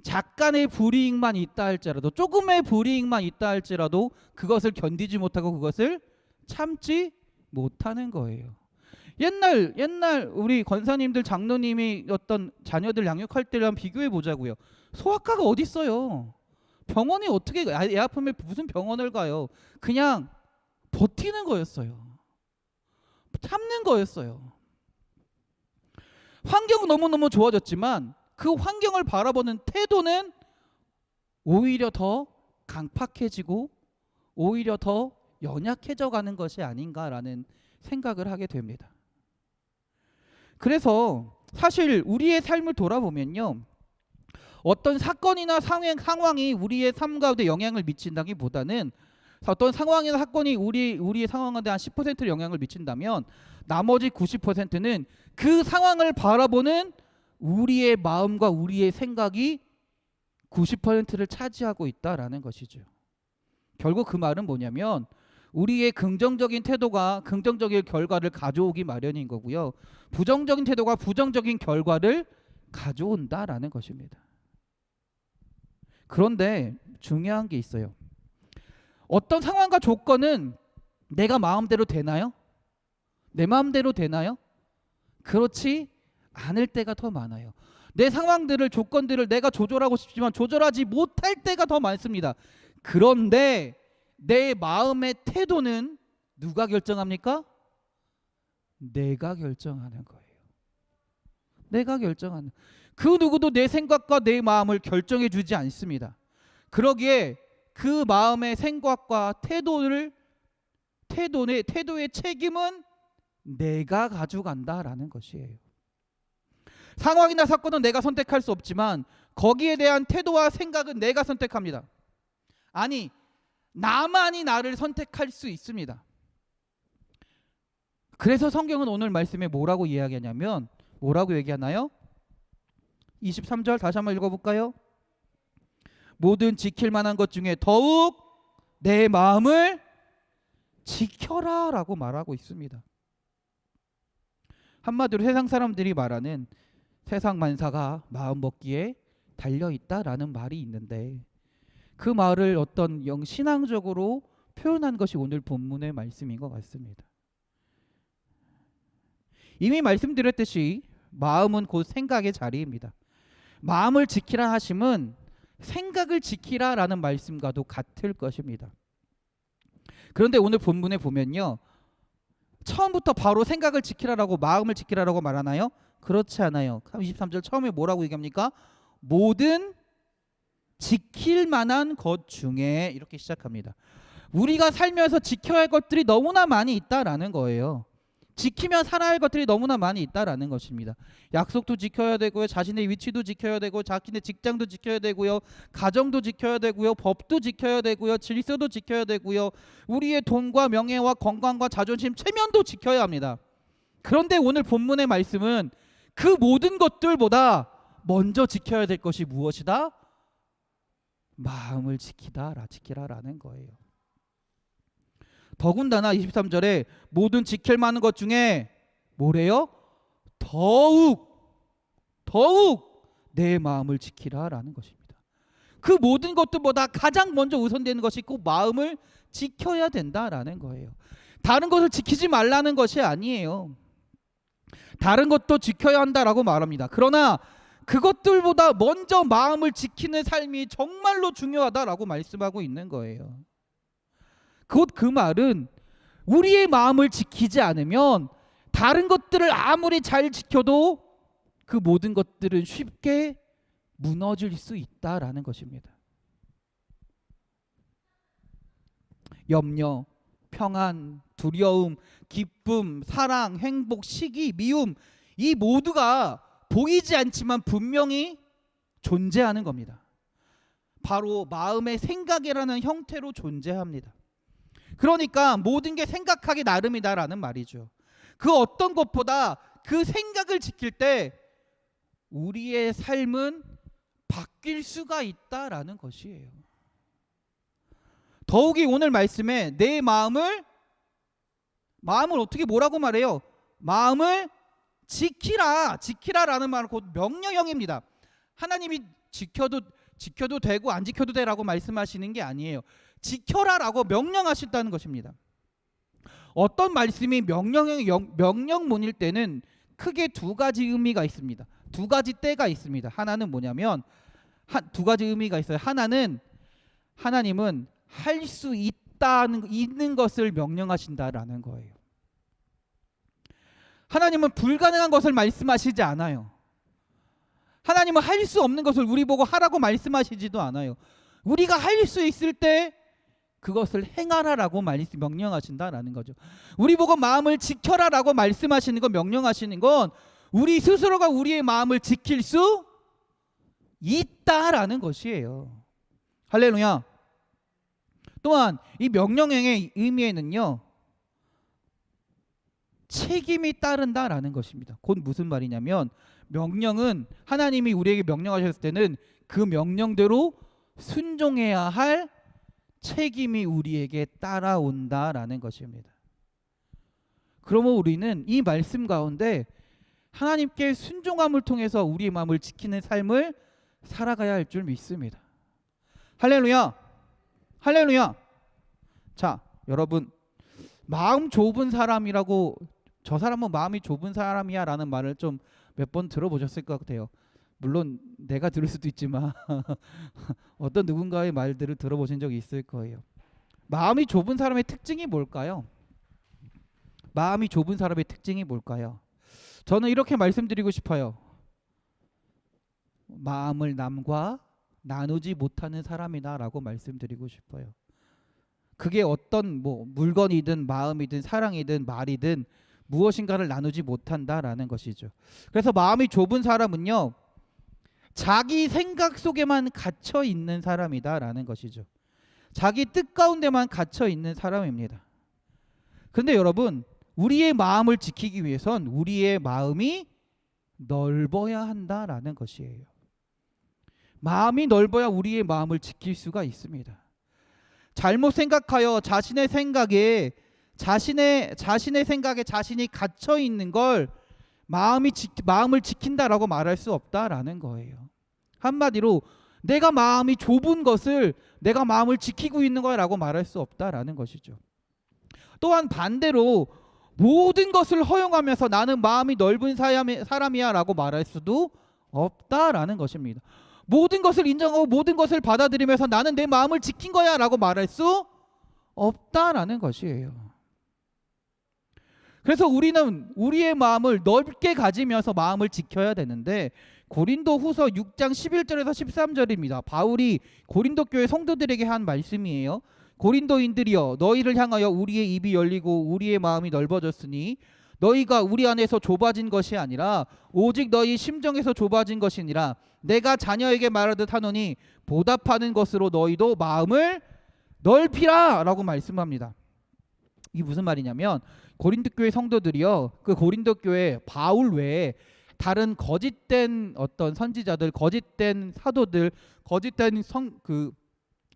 약간의 불이익만 있다 할지라도, 조금의 불이익만 있다 할지라도 그것을 견디지 못하고 그것을 참지 못하는 거예요. 옛날 우리 권사님들, 장로님이 어떤 자녀들 양육할 때랑 비교해 보자고요. 소아과가 어디 있어요? 병원이 어떻게, 애 아프면 무슨 병원을 가요? 그냥 버티는 거였어요. 참는 거였어요. 환경은 너무너무 좋아졌지만 그 환경을 바라보는 태도는 오히려 더 강팍해지고 오히려 더 연약해져 가는 것이 아닌가라는 생각을 하게 됩니다. 그래서 사실 우리의 삶을 돌아보면요, 어떤 사건이나 상황이 우리의 삶 가운데 영향을 미친다기보다는, 어떤 상황이나 사건이 우리의 상황에 한 10%를 영향을 미친다면 나머지 90%는 그 상황을 바라보는 우리의 마음과 우리의 생각이 90%를 차지하고 있다라는 것이죠. 결국 그 말은 뭐냐면 우리의 긍정적인 태도가 긍정적인 결과를 가져오기 마련인 거고요, 부정적인 태도가 부정적인 결과를 가져온다라는 것입니다. 그런데 중요한 게 있어요. 어떤 상황과 조건은 내가 마음대로 되나요? 내 마음대로 되나요? 그렇지 않을 때가 더 많아요. 내 상황들을, 조건들을 내가 조절하고 싶지만 조절하지 못할 때가 더 많습니다. 그런데 내 마음의 태도는 누가 결정합니까? 내가 결정하는 거예요. 내가 결정하는. 그 누구도 내 생각과 내 마음을 결정해 주지 않습니다. 그러기에 그 마음의 생각과 태도의 책임은 내가 가져간다라는 것이에요. 상황이나 사건은 내가 선택할 수 없지만 거기에 대한 태도와 생각은 내가 선택합니다. 아니, 나만이 나를 선택할 수 있습니다. 그래서 성경은 오늘 말씀에 뭐라고 이야기하냐면, 뭐라고 얘기하나요? 23절 다시 한번 읽어볼까요? 모든 지킬 만한 것 중에 더욱 내 마음을 지켜라 라고 말하고 있습니다. 한마디로 세상 사람들이 말하는 세상 만사가 마음 먹기에 달려있다라는 말이 있는데, 그 말을 어떤 신앙적으로 표현한 것이 오늘 본문의 말씀인 것 같습니다. 이미 말씀드렸듯이 마음은 곧 생각의 자리입니다. 마음을 지키라 하심은 생각을 지키라라는 말씀과도 같을 것입니다. 그런데 오늘 본문에 보면요, 처음부터 바로 생각을 지키라라고, 마음을 지키라라고 말하나요? 그렇지 않아요. 23절 처음에 뭐라고 얘기합니까? 모든 지킬 만한 것 중에, 이렇게 시작합니다. 우리가 살면서 지켜야 할 것들이 너무나 많이 있다라는 거예요. 지키며 살아야 할 것들이 너무나 많이 있다라는 것입니다. 약속도 지켜야 되고요, 자신의 위치도 지켜야 되고, 자신의 직장도 지켜야 되고요, 가정도 지켜야 되고요, 법도 지켜야 되고요, 질서도 지켜야 되고요, 우리의 돈과 명예와 건강과 자존심, 체면도 지켜야 합니다. 그런데 오늘 본문의 말씀은 그 모든 것들보다 먼저 지켜야 될 것이 무엇이다? 마음을 지키라라는 거예요. 더군다나 23절에 모든 지킬 만한 것 중에 뭐래요? 더욱 내 마음을 지키라라는 것입니다. 그 모든 것들보다 가장 먼저 우선되는 것이 꼭 마음을 지켜야 된다라는 거예요. 다른 것을 지키지 말라는 것이 아니에요. 다른 것도 지켜야 한다라고 말합니다. 그러나 그것들보다 먼저 마음을 지키는 삶이 정말로 중요하다라고 말씀하고 있는 거예요. 곧 그 말은 우리의 마음을 지키지 않으면 다른 것들을 아무리 잘 지켜도 그 모든 것들은 쉽게 무너질 수 있다라는 것입니다. 염려, 평안, 두려움, 기쁨, 사랑, 행복, 시기, 미움, 이 모두가 보이지 않지만 분명히 존재하는 겁니다. 바로 마음의 생각이라는 형태로 존재합니다. 그러니까 모든 게 생각하기 나름이다라는 말이죠. 그 어떤 것보다 그 생각을 지킬 때 우리의 삶은 바뀔 수가 있다라는 것이에요. 더욱이 오늘 말씀에 내 마음을 어떻게 뭐라고 말해요? 마음을 지키라라는 말은 곧 명령형입니다. 하나님이 지켜도 되고 안 지켜도 되라고 말씀하시는 게 아니에요. 지켜라라고 명령하신다는 것입니다. 어떤 말씀이 명령문일 때는 크게 두 가지 의미가 있습니다. 두 가지 때가 있습니다. 하나는 뭐냐면 두 가지 의미가 있어요. 하나는 하나님은 할 수 있는 것을 명령하신다라는 거예요. 하나님은 불가능한 것을 말씀하시지 않아요. 하나님은 할 수 없는 것을 우리 보고 하라고 말씀하시지도 않아요. 우리가 할 수 있을 때 그것을 행하라라고 명령하신다라는 거죠. 우리 보고 마음을 지켜라라고 말씀하시는 건, 명령하시는 건 우리 스스로가 우리의 마음을 지킬 수 있다라는 것이에요. 할렐루야. 또한 이 명령형의 의미에는요, 책임이 따른다라는 것입니다. 곧 무슨 말이냐면, 명령은 하나님이 우리에게 명령하셨을 때는 그 명령대로 순종해야 할 책임이 우리에게 따라온다라는 것입니다. 그러면 우리는 이 말씀 가운데 하나님께 순종함을 통해서 우리의 마음을 지키는 삶을 살아가야 할 줄 믿습니다. 할렐루야. 할렐루야. 자, 여러분, 마음 좁은 사람이라고, 저 사람은 마음이 좁은 사람이야 라는 말을 좀 몇 번 들어보셨을 것 같아요. 물론 내가 들을 수도 있지만 어떤 누군가의 말들을 들어보신 적이 있을 거예요. 마음이 좁은 사람의 특징이 뭘까요? 마음이 좁은 사람의 특징이 뭘까요? 저는 이렇게 말씀드리고 싶어요. 마음을 남과 나누지 못하는 사람이다라고 말씀드리고 싶어요. 그게 어떤 물건이든 마음이든 사랑이든 말이든 무엇인가를 나누지 못한다라는 것이죠. 그래서 마음이 좁은 사람은요, 자기 생각 속에만 갇혀 있는 사람이다라는 것이죠. 자기 뜻 가운데만 갇혀 있는 사람입니다. 그런데 여러분, 우리의 마음을 지키기 위해선 우리의 마음이 넓어야 한다라는 것이에요. 마음이 넓어야 우리의 마음을 지킬 수가 있습니다. 잘못 생각하여 자신의 생각에 자신이 갇혀 있는 걸 마음을 지킨다라고 말할 수 없다라는 거예요. 한마디로 내가 마음이 좁은 것을 내가 마음을 지키고 있는 거라고 말할 수 없다라는 것이죠. 또한 반대로 모든 것을 허용하면서 나는 마음이 넓은 사람이야 라고 말할 수도 없다라는 것입니다. 모든 것을 인정하고 모든 것을 받아들이면서 나는 내 마음을 지킨 거야 라고 말할 수 없다라는 것이에요. 그래서 우리는 우리의 마음을 넓게 가지면서 마음을 지켜야 되는데, 고린도후서 6장 11절에서 13절입니다. 바울이 고린도 교회 성도들에게 한 말씀이에요. 고린도인들이여, 너희를 향하여 우리의 입이 열리고 우리의 마음이 넓어졌으니 너희가 우리 안에서 좁아진 것이 아니라 오직 너희 심정에서 좁아진 것이니라. 내가 자녀에게 말하듯 하노니 보답하는 것으로 너희도 마음을 넓히라 라고 말씀합니다. 이게 무슨 말이냐면, 고린도 교회 성도들이요, 그 고린도 교회 바울 외에 다른 거짓된 어떤 선지자들, 거짓된 사도들, 거짓된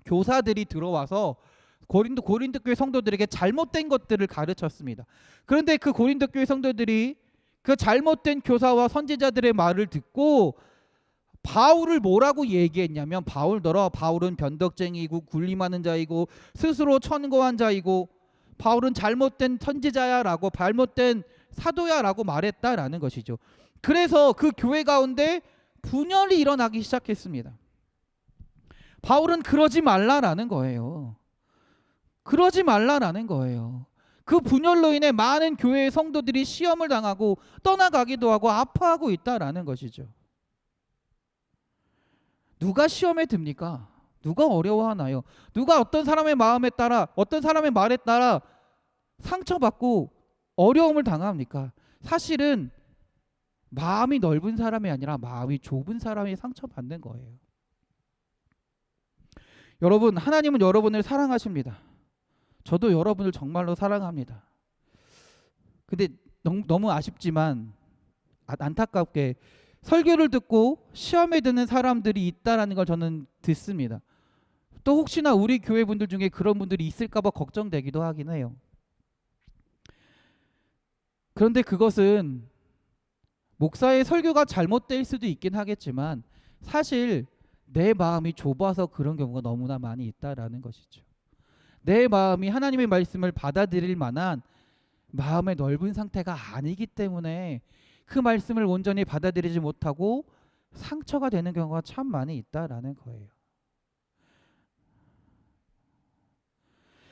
교사들이 들어와서 고린도 교회 성도들에게 잘못된 것들을 가르쳤습니다. 그런데 그 고린도 교회 성도들이 그 잘못된 교사와 선지자들의 말을 듣고 바울을 뭐라고 얘기했냐면, 바울은 변덕쟁이고 군림하는 자이고 스스로 천고한 자이고 바울은 잘못된 선지자야라고, 잘못된 사도야라고 말했다라는 것이죠. 그래서 그 교회 가운데 분열이 일어나기 시작했습니다. 바울은 그러지 말라라는 거예요. 그러지 말라라는 거예요. 그 분열로 인해 많은 교회의 성도들이 시험을 당하고 떠나가기도 하고 아파하고 있다라는 것이죠. 누가 시험에 듭니까? 누가 어려워하나요? 누가 어떤 사람의 마음에 따라, 어떤 사람의 말에 따라 상처받고 어려움을 당합니까? 사실은 마음이 넓은 사람이 아니라 마음이 좁은 사람이 상처받는 거예요. 여러분, 하나님은 여러분을 사랑하십니다. 저도 여러분을 정말로 사랑합니다. 근데 너무 아쉽지만, 안타깝게 설교를 듣고 시험에 드는 사람들이 있다라는 걸 저는 듣습니다. 또 혹시나 우리 교회 분들 중에 그런 분들이 있을까 봐 걱정되기도 하긴 해요. 그런데 그것은 목사의 설교가 잘못될 수도 있긴 하겠지만 사실 내 마음이 좁아서 그런 경우가 너무나 많이 있다라는 것이죠. 내 마음이 하나님의 말씀을 받아들일 만한 마음의 넓은 상태가 아니기 때문에 그 말씀을 온전히 받아들이지 못하고 상처가 되는 경우가 참 많이 있다라는 거예요.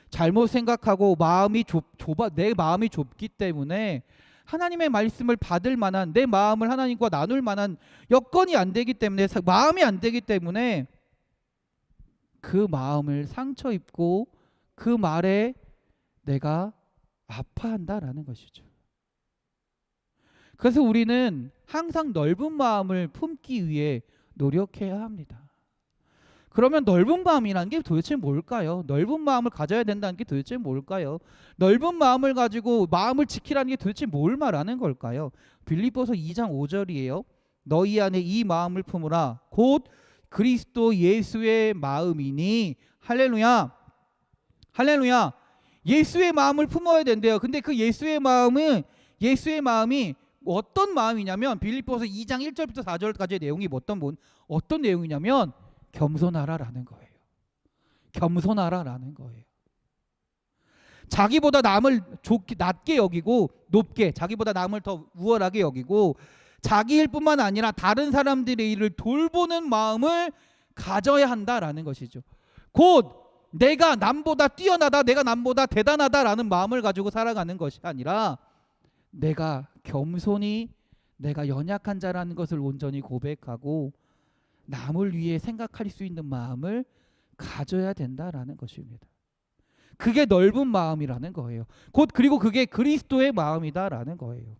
잘못 생각하고 마음이 내 마음이 좁기 때문에 하나님의 말씀을 받을 만한 내 마음을 하나님과 나눌 만한 여건이 안 되기 때문에 마음이 안 되기 때문에 그 마음을 상처 입고 그 말에 내가 아파한다라는 것이죠. 그래서 우리는 항상 넓은 마음을 품기 위해 노력해야 합니다. 그러면 넓은 마음이라는 게 도대체 뭘까요? 넓은 마음을 가져야 된다는 게 도대체 뭘까요? 넓은 마음을 가지고 마음을 지키라는 게 도대체 뭘 말하는 걸까요? 빌립보서 2장 5절이에요. 너희 안에 이 마음을 품으라. 곧 그리스도 예수의 마음이니. 할렐루야. 할렐루야. 예수의 마음을 품어야 된대요. 근데 그 예수의 마음이 어떤 마음이냐면 빌립보서 2장 1절부터 4절까지의 내용이 어떤 내용이냐면 겸손하라라는 거예요. 겸손하라라는 거예요. 자기보다 남을 낮게 여기고 높게, 자기보다 남을 더 우월하게 여기고 자기 일뿐만 아니라 다른 사람들의 일을 돌보는 마음을 가져야 한다라는 것이죠. 곧 내가 남보다 뛰어나다, 내가 남보다 대단하다라는 마음을 가지고 살아가는 것이 아니라 내가 겸손히 내가 연약한 자라는 것을 온전히 고백하고 남을 위해 생각할 수 있는 마음을 가져야 된다라는 것입니다. 그게 넓은 마음이라는 거예요. 그리고 그게 그리스도의 마음이다라는 거예요.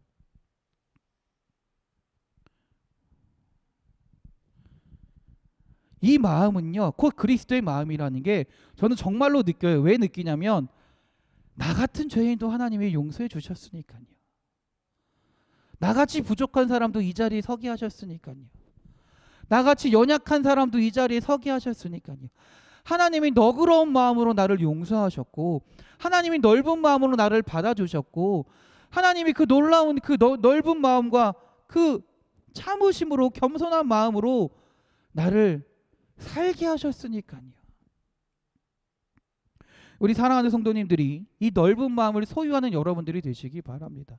이 마음은요, 곧 그리스도의 마음이라는 게 저는 정말로 느껴요. 왜 느끼냐면 나 같은 죄인도 하나님이 용서해 주셨으니까요. 나같이 부족한 사람도 이 자리에 서게 하셨으니까요. 나같이 연약한 사람도 이 자리에 서게 하셨으니까요. 하나님이 너그러운 마음으로 나를 용서하셨고 하나님이 넓은 마음으로 나를 받아주셨고 하나님이 그 놀라운 그 넓은 마음과 그 참으심으로 겸손한 마음으로 나를 살게 하셨으니까요. 우리 사랑하는 성도님들이 이 넓은 마음을 소유하는 여러분들이 되시기 바랍니다.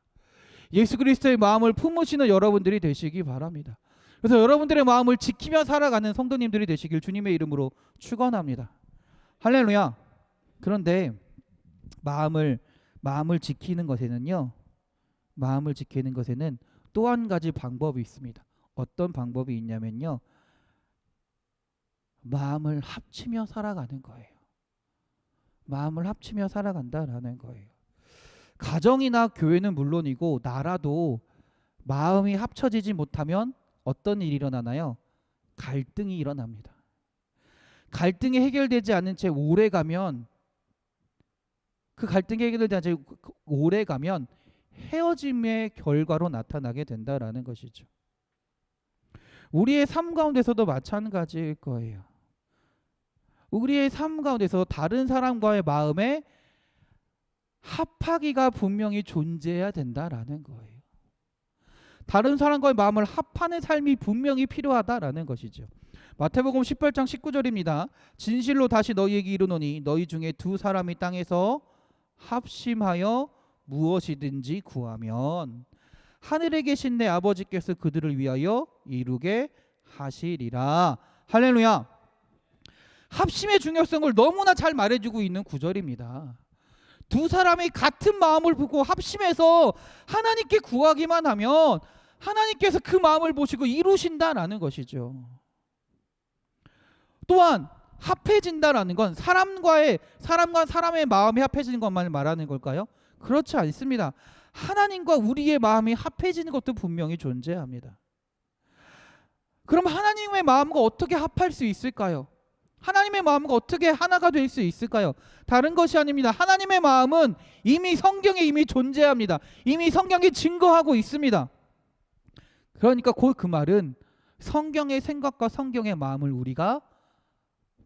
예수 그리스도의 마음을 품으시는 여러분들이 되시기 바랍니다. 그래서 여러분들의 마음을 지키며 살아가는 성도님들이 되시길 주님의 이름으로 축원합니다. 할렐루야. 그런데 마음을 지키는 것에는요, 마음을 지키는 것에는 또 한 가지 방법이 있습니다. 어떤 방법이 있냐면요, 마음을 합치며 살아가는 거예요. 마음을 합치며 살아간다라는 거예요. 가정이나 교회는 물론이고 나라도 마음이 합쳐지지 못하면 어떤 일이 일어나나요? 갈등이 일어납니다. 갈등이 해결되지 않은 채 오래 가면 헤어짐의 결과로 나타나게 된다라는 것이죠. 우리의 삶 가운데서도 마찬가지일 거예요. 우리의 삶 가운데서 다른 사람과의 마음에 합하기가 분명히 존재해야 된다라는 거예요. 다른 사람과의 마음을 합하는 삶이 분명히 필요하다라는 것이죠. 마태복음 18장 19절입니다. 진실로 다시 너희에게 이르노니 너희 중에 두 사람이 땅에서 합심하여 무엇이든지 구하면 하늘에 계신 내 아버지께서 그들을 위하여 이루게 하시리라. 할렐루야. 합심의 중요성을 너무나 잘 말해주고 있는 구절입니다. 두 사람이 같은 마음을 품고 합심해서 하나님께 구하기만 하면 하나님께서 그 마음을 보시고 이루신다라는 것이죠. 또한 합해진다라는 건 사람과 사람의 마음이 합해지는 것만 말하는 걸까요? 그렇지 않습니다. 하나님과 우리의 마음이 합해지는 것도 분명히 존재합니다. 그럼 하나님의 마음과 어떻게 합할 수 있을까요? 하나님의 마음과 어떻게 하나가 될 수 있을까요? 다른 것이 아닙니다. 하나님의 마음은 이미 성경에 이미 존재합니다. 이미 성경이 증거하고 있습니다. 그러니까 곧 그 말은 성경의 생각과 성경의 마음을 우리가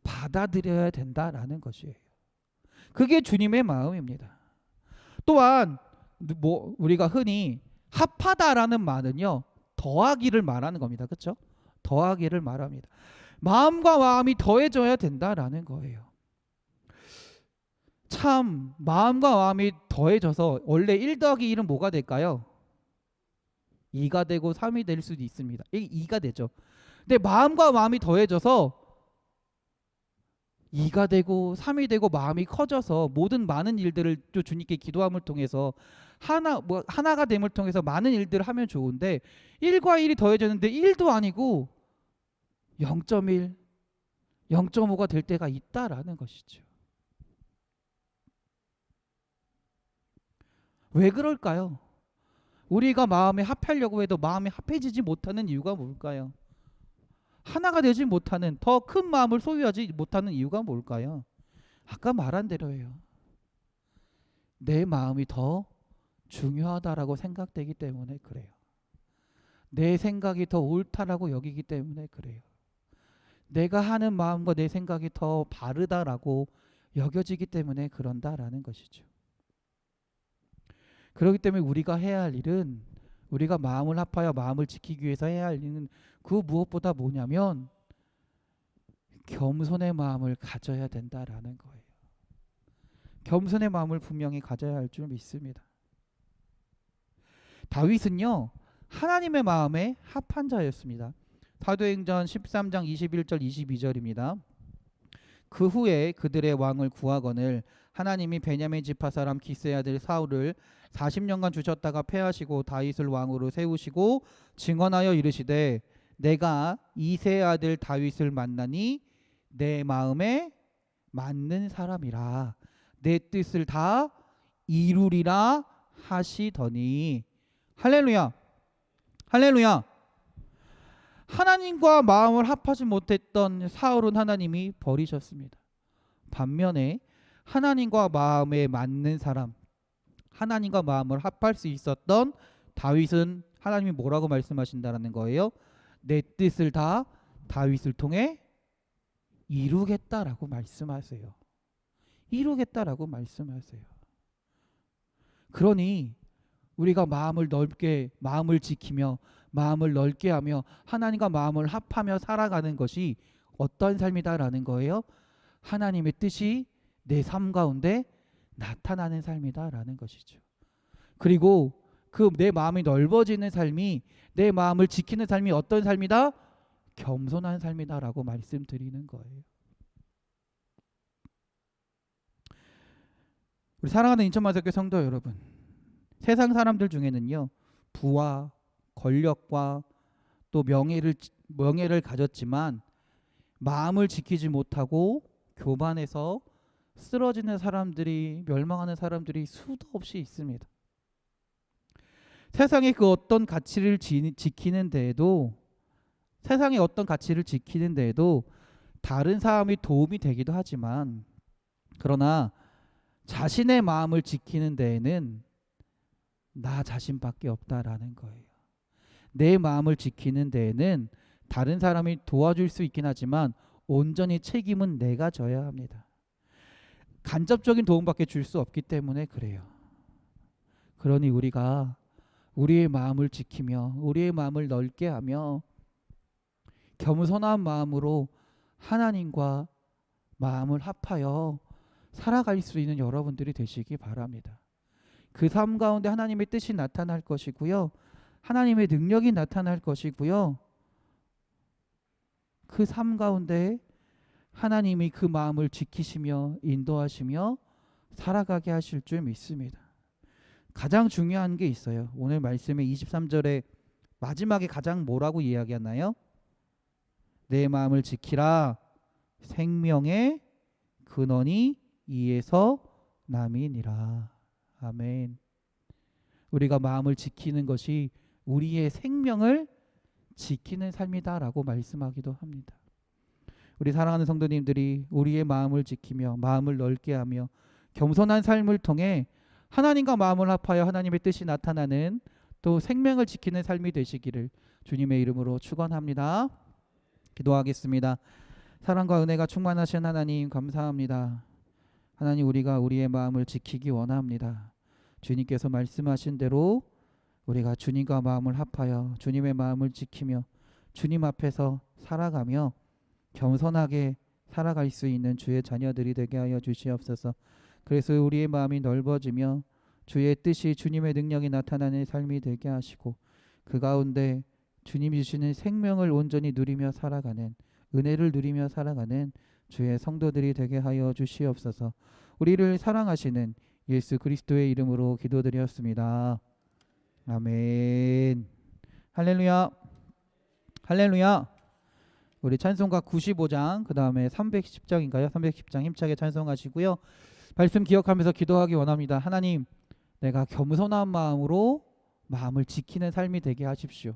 받아들여야 된다라는 것이에요. 그게 주님의 마음입니다. 또한 우리가 흔히 합하다라는 말은요, 더하기를 말하는 겁니다. 그렇죠? 더하기를 말합니다. 마음과 마음이 더해져야 된다라는 거예요. 참 마음과 마음이 더해져서 원래 1 더하기 1은 뭐가 될까요? 2가 되고 3이 될 수도 있습니다. 2가 되죠. 근데 마음과 마음이 더해져서 2가 되고 3이 되고 마음이 커져서 모든 많은 일들을 또 주님께 기도함을 통해서 하나가 됨을 통해서 많은 일들을 하면 좋은데 1과 1이 더해졌는데 1도 아니고 0.1, 0.5가 될 때가 있다라는 것이죠. 왜 그럴까요? 우리가 마음에 합하려고 해도 마음이 합해지지 못하는 이유가 뭘까요? 하나가 되지 못하는, 더 큰 마음을 소유하지 못하는 이유가 뭘까요? 아까 말한 대로예요. 내 마음이 더 중요하다라고 생각되기 때문에 그래요. 내 생각이 더 옳다라고 여기기 때문에 그래요. 내가 하는 마음과 내 생각이 더 바르다라고 여겨지기 때문에 그런다라는 것이죠. 그렇기 때문에 우리가 해야 할 일은, 우리가 마음을 합하여 마음을 지키기 위해서 해야 할 일은 그 무엇보다 뭐냐면 겸손의 마음을 가져야 된다라는 거예요. 겸손의 마음을 분명히 가져야 할 줄 믿습니다. 다윗은요, 하나님의 마음에 합한 자였습니다. 사도행전 13장 21절 22절입니다. 그 후에 그들의 왕을 구하거늘 하나님이 베냐민 지파 사람 기스의 아들 사울을 40년간 주셨다가 패하시고 다윗을 왕으로 세우시고 증언하여 이르시되 내가 이새의 아들 다윗을 만나니 내 마음에 맞는 사람이라 내 뜻을 다 이루리라 하시더니. 할렐루야, 할렐루야. 하나님과 마음을 합하지 못했던 사울은 하나님이 버리셨습니다. 반면에 하나님과 마음에 맞는 사람, 하나님과 마음을 합할 수 있었던 다윗은 하나님이 뭐라고 말씀하신다라는 거예요? 내 뜻을 다 다윗을 통해 이루겠다라고 말씀하세요. 이루겠다라고 말씀하세요. 그러니 우리가 마음을 지키며 마음을 넓게 하며 하나님과 마음을 합하며 살아가는 것이 어떤 삶이다라는 거예요? 하나님의 뜻이 내 삶 가운데 나타나는 삶이다라는 것이죠. 그리고 그 내 마음이 넓어지는 삶이, 내 마음을 지키는 삶이 어떤 삶이다? 겸손한 삶이다라고 말씀드리는 거예요. 우리 사랑하는 인천마을교회 성도 여러분, 세상 사람들 중에는요, 부와 권력과 또 명예를 가졌지만 마음을 지키지 못하고 교만해서 쓰러지는 사람들이, 멸망하는 사람들이 수도 없이 있습니다. 세상의 그 어떤 가치를 지키는 데에도, 세상의 어떤 가치를 지키는 데에도 다른 사람이 도움이 되기도 하지만, 그러나 자신의 마음을 지키는 데에는 나 자신밖에 없다라는 거예요. 내 마음을 지키는 데에는 다른 사람이 도와줄 수 있긴 하지만 온전히 책임은 내가 져야 합니다. 간접적인 도움밖에 줄 수 없기 때문에 그래요. 그러니 우리가 우리의 마음을 지키며 우리의 마음을 넓게 하며 겸손한 마음으로 하나님과 마음을 합하여 살아갈 수 있는 여러분들이 되시기 바랍니다. 그 삶 가운데 하나님의 뜻이 나타날 것이고요, 하나님의 능력이 나타날 것이고요, 그 삶 가운데 하나님이 그 마음을 지키시며 인도하시며 살아가게 하실 줄 믿습니다. 가장 중요한 게 있어요. 오늘 말씀의 23절에 마지막에 가장 뭐라고 이야기하나요? 내 마음을 지키라, 생명의 근원이 이에서 남이니라. 아멘. 우리가 마음을 지키는 것이 우리의 생명을 지키는 삶이다라고 말씀하기도 합니다. 우리 사랑하는 성도님들이 우리의 마음을 지키며 마음을 넓게 하며 겸손한 삶을 통해 하나님과 마음을 합하여 하나님의 뜻이 나타나는 또 생명을 지키는 삶이 되시기를 주님의 이름으로 축원합니다. 기도하겠습니다. 사랑과 은혜가 충만하신 하나님 감사합니다. 하나님, 우리가 우리의 마음을 지키기 원합니다. 주님께서 말씀하신 대로 우리가 주님과 마음을 합하여 주님의 마음을 지키며 주님 앞에서 살아가며 겸손하게 살아갈 수 있는 주의 자녀들이 되게 하여 주시옵소서. 그래서 우리의 마음이 넓어지며 주의 뜻이, 주님의 능력이 나타나는 삶이 되게 하시고 그 가운데 주님이 주시는 생명을 온전히 누리며 살아가는, 은혜를 누리며 살아가는 주의 성도들이 되게 하여 주시옵소서. 우리를 사랑하시는 예수 그리스도의 이름으로 기도드렸습니다. 아멘. 할렐루야. 할렐루야. 우리 찬송가 95장 그 다음에 310장인가요? 310장 힘차게 찬송하시고요. 말씀 기억하면서 기도하기 원합니다. 하나님, 내가 겸손한 마음으로 마음을 지키는 삶이 되게 하십시오.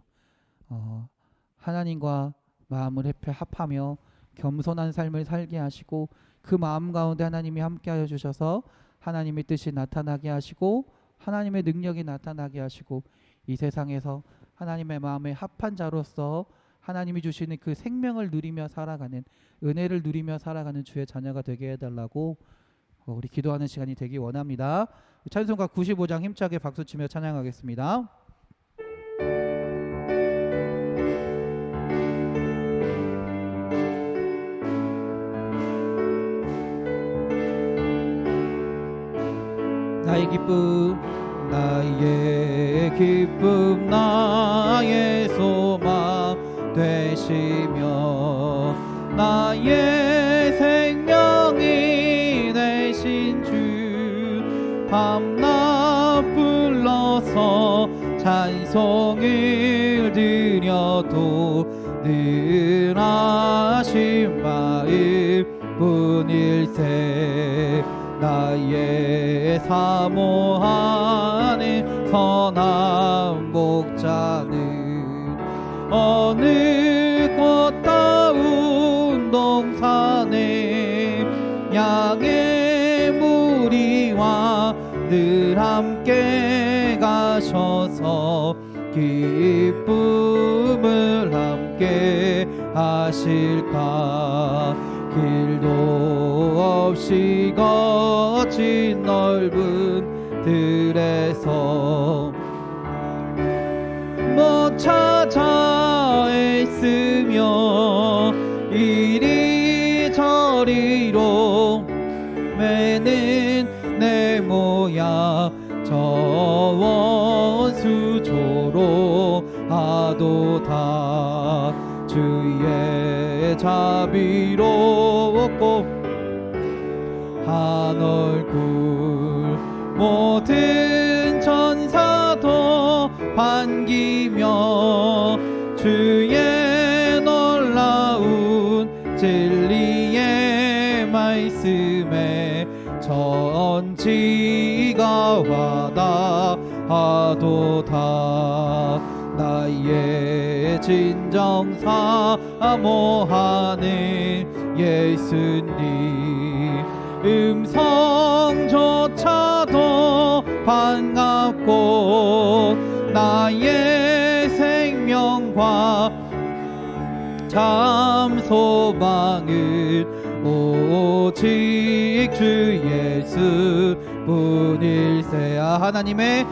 하나님과 마음을 합하며 겸손한 삶을 살게 하시고 그 마음 가운데 하나님이 함께하여 주셔서 하나님의 뜻이 나타나게 하시고 하나님의 능력이 나타나게 하시고 이 세상에서 하나님의 마음에 합한 자로서 하나님이 주시는 그 생명을 누리며 살아가는, 은혜를 누리며 살아가는 주의 자녀가 되게 해달라고 우리 기도하는 시간이 되기 원합니다. 찬송가 95장 힘차게 박수치며 찬양하겠습니다. 나의 기쁨 나의 소망 되시며 나의 생명이 되신 주, 밤낮 불러서 찬송을 드려도 늘 하신 마음 뿐일세. 나의 사모하는 선한 목자는 어느 꽃다운 동산에 양의 무리와 늘 함께 가셔서 기쁨을 함께 하실까. 길도 없이 거친 넓은 들에서 못 찾아 애쓰며 이리저리로 매는 내 모야 저 원수조로 하도다. 주의 자비롭고 한 얼굴 모든 천사도 반기며 주의 놀라운 진리의 말씀에 전지가 와닿아도다. 나의 진정 사모하는 예수님 음성조차도 반갑고 나의 생명과 참 소망은 오직 주 예수 뿐일세. 하나님의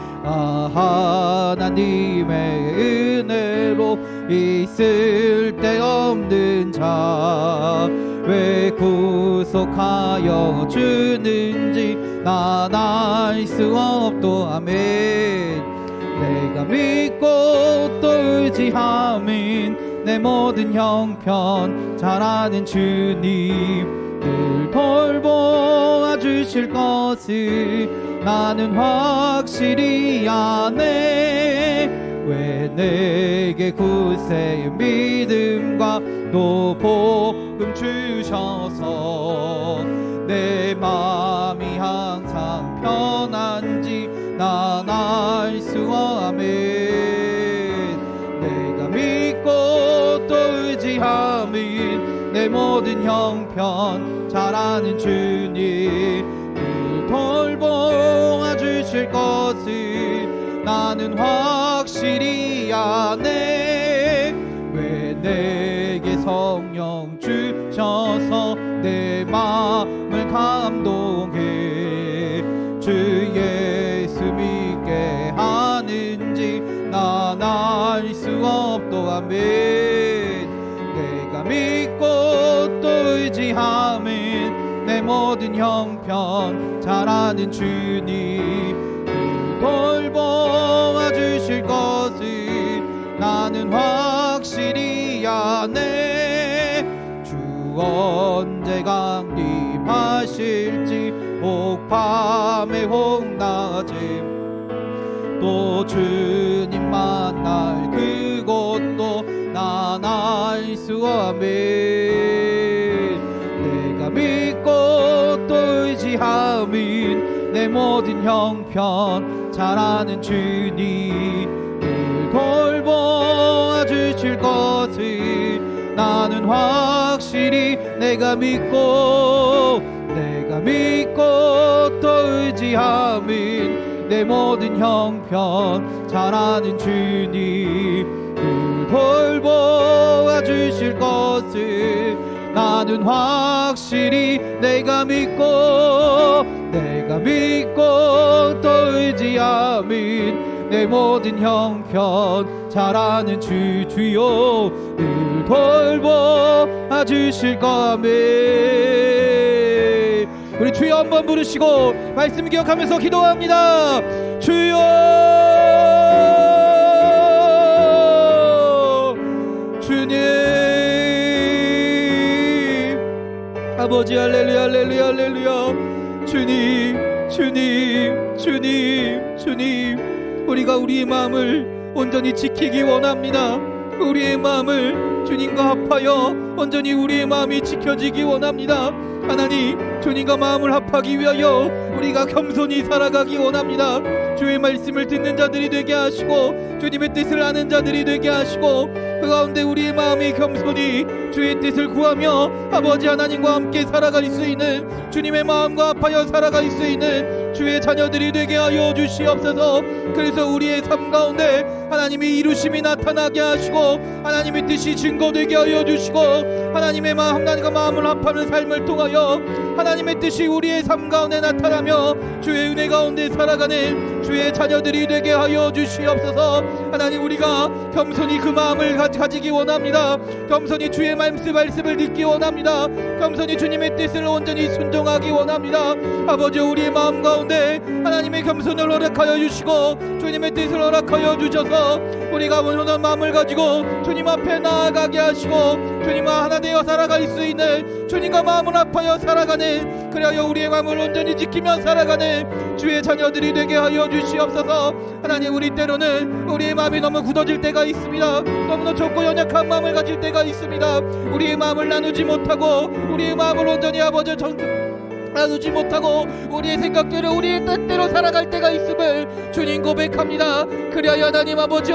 은혜로 있을 데 없는 자 왜 구속하여 주는지 난 알 수 없도. 아멘. 내가 믿고 또 의지함은 내 모든 형편 잘 아는 주님 늘 돌보아 주실 것을 나는 확실히 아네. 왜 내게 굳세의 믿음과 또 복음 주셔서 내 마음이 항상 편한지 난 알 수 아멘. 내가 믿고 또 의지함은 내 모든 형편 잘 아는 주님 늘 돌보아 주실 것을 나는 확실히 아네. 내게 성령 주셔서 내 마음을 감동해. 주 예수 믿게 하는지 난 알 수 없도 아멘. 내가 믿고 또 의지함은 내 모든 형편 잘 아는 주님 돌보아 주실 것을 나는 확실히 아네. 주 언제 강림하실지 혹밤에 혹낮에 또 주님 만날 그곳도 난 알 수 아멘. 내가 믿고 또 의지함은 내 모든 형편 잘 아는 주님 늘 돌보아 주실 것을 나는 확실히 내가 믿고 또 의지함은 내 모든 형편 잘 아는 주님 늘 돌보아 주실 것을 나는 확실히 내가 믿고 또 의지함은 내 모든 형편 잘 아는 주여 늘 돌보아 주실 거면. 우리 주여 한번 부르시고 말씀 기억하면서 기도합니다. 주여 주님 아버지 할렐루야 할렐루야 할렐루야. 주님 우리가 우리의 마음을 온전히 지키기 원합니다. 우리의 마음을 주님과 합하여 온전히 우리의 마음이 지켜지기 원합니다. 하나님 주님과 마음을 합하기 위하여 우리가 겸손히 살아가기 원합니다. 주의 말씀을 듣는 자들이 되게 하시고 주님의 뜻을 아는 자들이 되게 하시고 그 가운데 우리의 마음이 겸손히 주의 뜻을 구하며 아버지 하나님과 함께 살아갈 수 있는 주님의 마음과 합하여 살아갈 수 있는 주의 자녀들이 되게 하여 주시옵소서. 그래서 우리의 삶 가운데 하나님의 이루심이 나타나게 하시고 하나님의 뜻이 증거되게 하여 주시고 하나님의 마음 하나님과 마음을 합하는 삶을 통하여 하나님의 뜻이 우리의 삶 가운데 나타나며 주의 은혜 가운데 살아가는 주의 자녀들이 되게 하여 주시옵소서. 하나님 우리가 겸손히 그 마음을 가지기 원합니다. 겸손히 주의 말씀을 듣기 원합니다. 겸손히 주님의 뜻을 온전히 순종하기 원합니다. 아버지 우리의 마음 가운데 하나님의 겸손을 허락하여 주시고 주님의 뜻을 허락하여 주셔서 우리가 온전한 마음을 가지고 주님 앞에 나아가게 하시고 주님과 하나 되어 살아갈 수 있는 주님과 마음을 합하여 살아가는 그리하여 우리의 마음을 온전히 지키며 살아가는 주의 자녀들이 되게 하여 주시옵소서. 하나님 우리 때로는 우리의 마음이 너무 굳어질 때가 있습니다. 너무나 좁고 연약한 마음을 가질 때가 있습니다. 우리의 마음을 나누지 못하고 우리의 마음을 온전히 아버지 나누지 못하고 우리의 생각대로 우리의 뜻대로 살아갈 때가 있음을 주님 고백합니다. 그리하여 하나님 아버지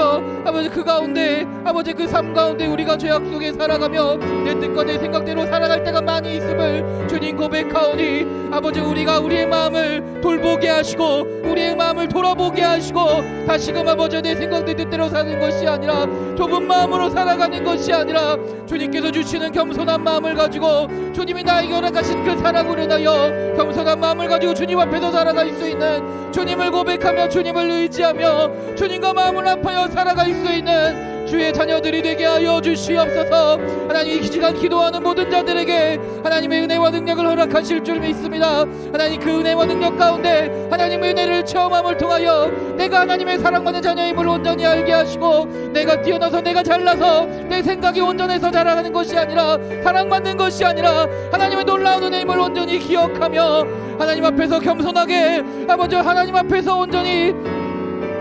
그 가운데 아버지 그 삶 가운데 우리가 죄악 속에 살아가며 내 뜻과 내 생각대로 살아갈 때가 많이 있음을 주님 고백하오니 아버지 우리가 우리의 마음을 돌보게 하시고 우리의 마음을 돌아보게 하시고 다시금 아버지 내 생각 내 뜻대로 사는 것이 아니라 좁은 마음으로 살아가는 것이 아니라 주님께서 주시는 겸손한 마음을 가지고 주님이 나에게 허락하신 그 사랑으로 인하여 겸손한 마음을 가지고 주님 앞에서 살아갈 수 있는 주님을 고백하며 주님을 의지하며 주님과 마음을 합하여 살아갈 수 있는 주의 자녀들이 되게 하여 주시옵소서. 하나님 이 시간 기도하는 모든 자들에게 하나님의 은혜와 능력을 허락하실 줄 믿습니다. 하나님 그 은혜와 능력 가운데 하나님의 은혜를 체험함을 통하여 내가 하나님의 사랑받는 자녀임을 온전히 알게 하시고 내가 뛰어나서 내가 잘나서 내 생각이 온전해서 자라가는 것이 아니라 사랑받는 것이 아니라 하나님의 놀라운 은혜임을 온전히 기억하며 하나님 앞에서 겸손하게 아버지 하나님 앞에서 온전히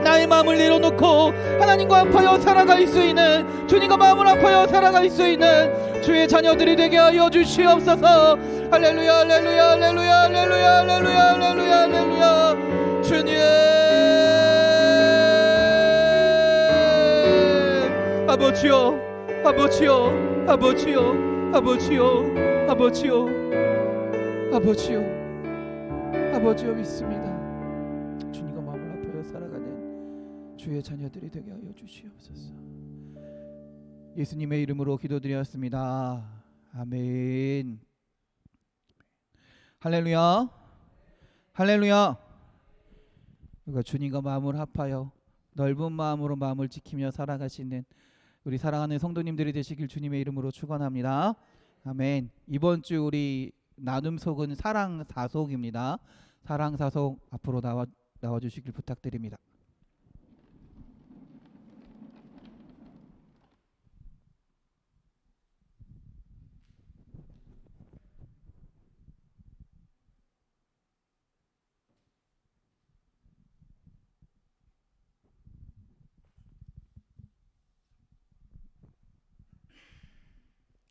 나의 마음을 내려놓고 하나님과 합하여 살아갈 수 있는 주님과 마음을 합하여 살아갈 수 있는 주의 자녀들이 되게 하여 주시옵소서. 할렐루야 할렐루야 할렐루야 할렐루야 할렐루야 할렐루야 할렐루야. 주님 아버지요 아버지요 아버지요 아버지요 아버지요 아버지요 아버지요 믿습니다. 주님과 마음을 합하여 살아가는 주의 자녀들이 되게 하여 주시옵소서. 예수님의 이름으로 기도드렸습니다. 아멘. 할렐루야. 할렐루야. 우리가 주님과 마음을 합하여 넓은 마음으로 마음을 지키며 살아가시는 우리 사랑하는 성도님들이 되시길 주님의 이름으로 축원합니다. 아멘. 이번 주 우리 나눔 속은 사랑 사속입니다. 사랑 사속 앞으로 나와 주시길 부탁드립니다.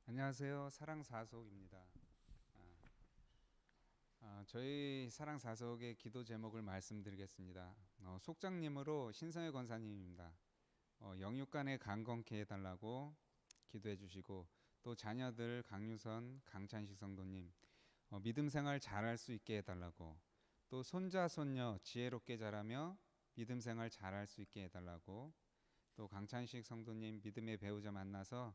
안녕하세요. 사랑사속입니다. 저희 사랑사속의 기도 제목을 말씀드리겠습니다. 속장님으로 신성의 권사님입니다. 영육간에 강건케 해달라고 기도해 주시고, 또 자녀들 강유선, 강찬식 성도님 믿음 생활 잘할 수 있게 해달라고, 또 손자 손녀 지혜롭게 자라며 믿음 생활 잘할 수 있게 해달라고, 또 강찬식 성도님 믿음의 배우자 만나서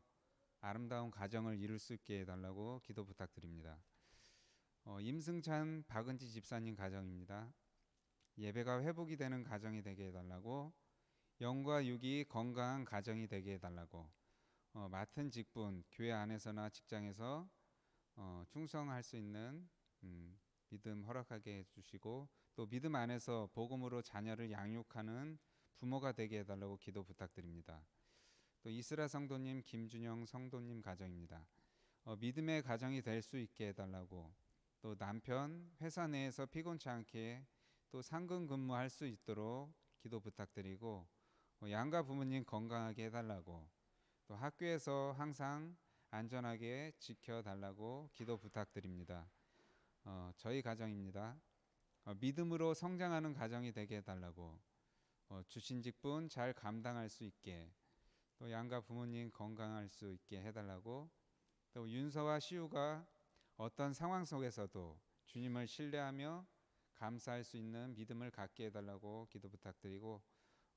아름다운 가정을 이룰 수 있게 해달라고 기도 부탁드립니다. 임승찬 박은지 집사님 가정입니다. 예배가 회복이 되는 가정이 되게 해달라고, 영과 육이 건강한 가정이 되게 해달라고, 맡은 직분 교회 안에서나 직장에서 충성할 수 있는 믿음 허락하게 해주시고, 또 믿음 안에서 복음으로 자녀를 양육하는 부모가 되게 해달라고 기도 부탁드립니다. 또 이스라 성도님, 김준영 성도님 가정입니다. 믿음의 가정이 될 수 있게 해달라고, 또 남편 회사 내에서 피곤치 않게 또 상근 근무할 수 있도록 기도 부탁드리고, 양가 부모님 건강하게 해달라고, 또 학교에서 항상 안전하게 지켜달라고 기도 부탁드립니다. 저희 가정입니다. 믿음으로 성장하는 가정이 되게 해달라고, 주신 직분 잘 감당할 수 있게, 또 양가 부모님 건강할 수 있게 해달라고, 또 윤서와 시우가 어떤 상황 속에서도 주님을 신뢰하며 감사할 수 있는 믿음을 갖게 해달라고 기도 부탁드리고,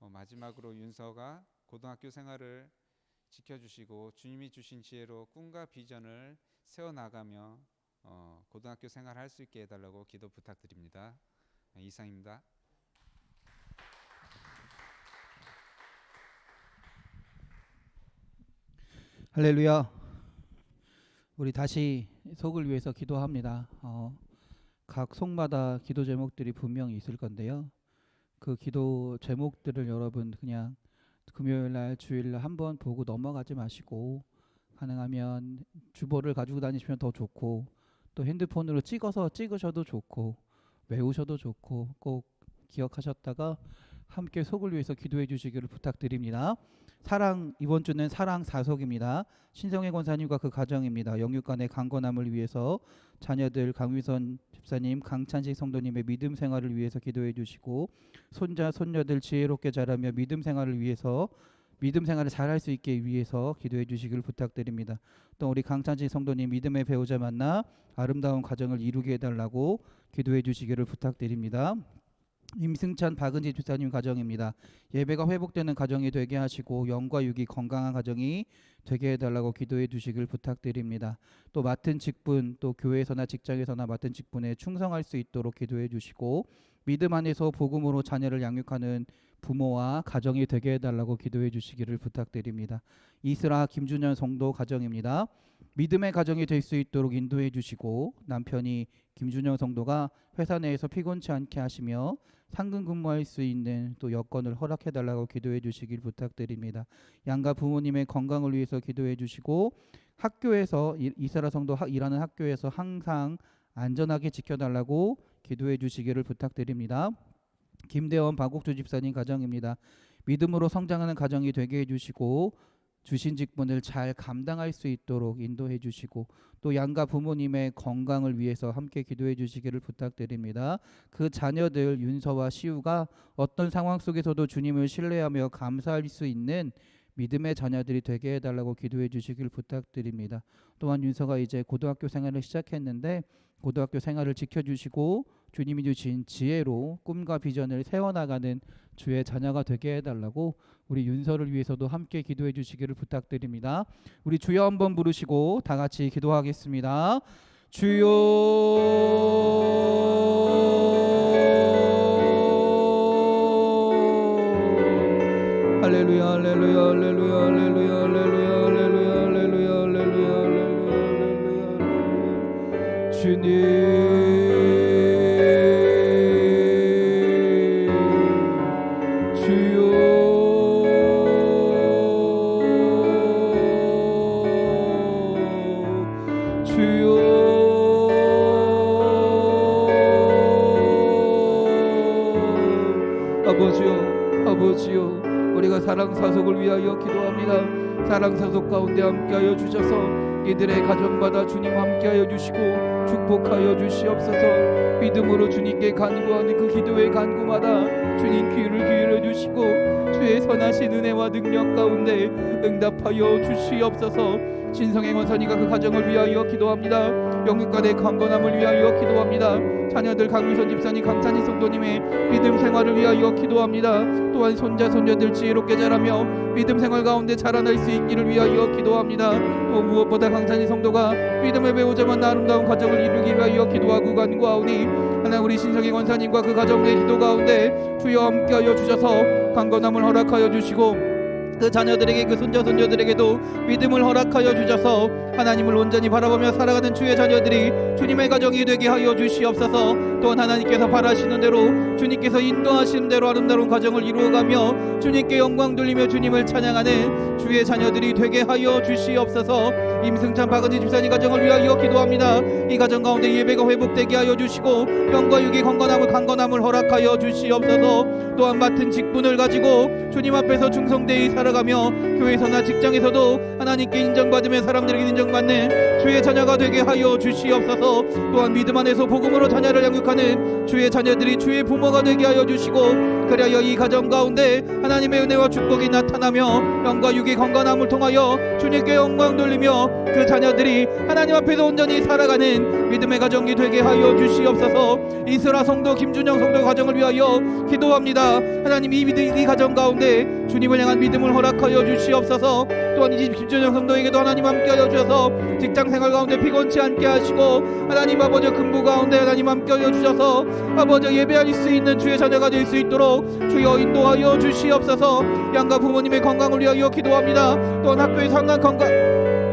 마지막으로 윤서가 고등학교 생활을 지켜주시고 주님이 주신 지혜로 꿈과 비전을 세워나가며 고등학교 생활할 수 있게 해달라고 기도 부탁드립니다. 이상입니다. 할렐루야. 우리 다시 속을 위해서 기도합니다. 각 속마다 기도 제목들이 분명히 있을 건데요. 그 기도 제목들을 여러분 그냥 금요일날 주일날 한번 보고 넘어가지 마시고, 가능하면 주보를 가지고 다니시면 더 좋고, 또 핸드폰으로 찍으셔도 좋고, 외우셔도 좋고, 꼭 기억하셨다가 함께 속을 위해서 기도해 주시기를 부탁드립니다. 이번 주는 사랑 사속입니다. 신성의 권사님과 그 가정입니다. 영육간의 강건함을 위해서 자녀들 강위선 집사님, 강찬식 성도님의 믿음 생활을 위해서 기도해 주시고, 손자 손녀들 지혜롭게 자라며 믿음 생활을 위해서 믿음 생활을 잘할 수 있게 위해서 기도해 주시길 부탁드립니다. 또 우리 강찬식 성도님 믿음의 배우자 만나 아름다운 가정을 이루게 해달라고 기도해 주시기를 부탁드립니다. 임승찬 박은지 집사님 가정입니다. 예배가 회복되는 가정이 되게 하시고 영과 육이 건강한 가정이 되게 해달라고 기도해 주시길 부탁드립니다. 또 맡은 직분, 또 교회에서나 직장에서나 맡은 직분에 충성할 수 있도록 기도해 주시고, 믿음 안에서 복음으로 자녀를 양육하는 부모와 가정이 되게 해달라고 기도해 주시기를 부탁드립니다. 이스라 김준현 성도 가정입니다. 믿음의 가정이 될 수 있도록 인도해 주시고, 남편이 김준영 성도가 회사 내에서 피곤치 않게 하시며 상근 근무할 수 있는 또 여건을 허락해 달라고 기도해 주시길 부탁드립니다. 양가 부모님의 건강을 위해서 기도해 주시고, 학교에서 이스라 성도 일하는 학교에서 항상 안전하게 지켜달라고 기도해 주시기를 부탁드립니다. 김대원 박옥주 집사님 가정입니다. 믿음으로 성장하는 가정이 되게 해주시고, 주신 직분을 잘 감당할 수 있도록 인도해 주시고, 또 양가 부모님의 건강을 위해서 함께 기도해 주시기를 부탁드립니다. 그 자녀들 윤서와 시우가 어떤 상황 속에서도 주님을 신뢰하며 감사할 수 있는 믿음의 자녀들이 되게 해달라고 기도해 주시길 부탁드립니다. 또한 윤서가 이제 고등학교 생활을 시작했는데 고등학교 생활을 지켜주시고 주님이 주신 지혜로 꿈과 비전을 세워나가는 주의 자녀가 되게 해달라고 우리 윤서를 위해서도 함께 기도해 주시기를 부탁드립니다. 우리 주여 한번 부르시고 다 같이 기도하겠습니다. 주여 할렐루야 할렐루야 할렐루야 할렐루야 할렐루야 할렐루야 할렐루야 할렐루야 할렐루야 주님 주여 주여 아버지요 우리가 사랑사속을 위하여 기도합니다. 사랑사속 가운데 함께하여 주셔서 이들의 가정마다 주님 함께하여 주시고 축복하여 주시옵소서. 믿음으로 주님께 간구하는 그 기도의 간구마다 주님 귀를 기울여 주시고 주의 선하신 은혜와 능력 가운데 응답하여 주시옵소서. 신성의 원선이가 그 가정을 위하여 기도합니다. 영육간의 강건함을 위하여 기도합니다. 자녀들 강유선 집사님, 강찬희 성도님의 믿음 생활을 위하여 기도합니다. 또한 손자 손녀들 지혜롭게 자라며 믿음 생활 가운데 자라날 수 있기를 위하여 기도합니다. 또 무엇보다 강찬희 성도가 믿음의 배우자만 아름다운 가정을 이루기 위하여 기도하고 간구하오니 하나님 우리 신성의 권사님과 그 가정의 기도 가운데 주여 함께하여 주셔서 강건함을 허락하여 주시고 그 자녀들에게 그 손자 손녀들에게도 믿음을 허락하여 주셔서 하나님을 온전히 바라보며 살아가는 주의 자녀들이 주님의 가정이 되게 하여 주시옵소서. 또한 하나님께서 바라시는 대로 주님께서 인도하시는 대로 아름다운 가정을 이루어가며 주님께 영광 돌리며 주님을 찬양하는 주의 자녀들이 되게 하여 주시옵소서. 임승찬 박은지 집사님 가정을 위하여 기도합니다. 이 가정 가운데 예배가 회복되게 하여 주시고 영과 육의 강건함을 허락하여 주시옵소서. 또한 맡은 직분을 가지고 주님 앞에서 충성되이 살아가며 교회에서나 직장에서도 하나님께 인정받으며 사람들에게 인정받는 주의 자녀가 되게 하여 주시옵소서. 또한 믿음 안에서 복음으로 자녀를 양육하는 주의 자녀들이 주의 부모가 되게 하여 주시고 그리하여 이 가정 가운데 하나님의 은혜와 축복이 나타나며 영과 육의 건강함을 통하여 주님께 영광 돌리며 그 자녀들이 하나님 앞에서 온전히 살아가는 믿음의 가정이 되게 하여 주시옵소서. 이슬아 성도 김준영 성도 가정을 위하여 기도합니다. 하나님 이 가정 가운데 주님을 향한 믿음을 허락하여 주시옵소서. 또한 이 김준영 성도에게도 하나님 함께하여 주셔서 직장생활 가운데 피곤치 않게 하시고 하나님 아버지 근무 가운데 하나님 함께하여 주셔서 아버지 예배할 수 있는 주의 자녀가 될 수 있도록 주여 인도하여 주시옵소서. 양가 부모님의 건강을 위하여 기도합니다. 또한 학교의 상관 건강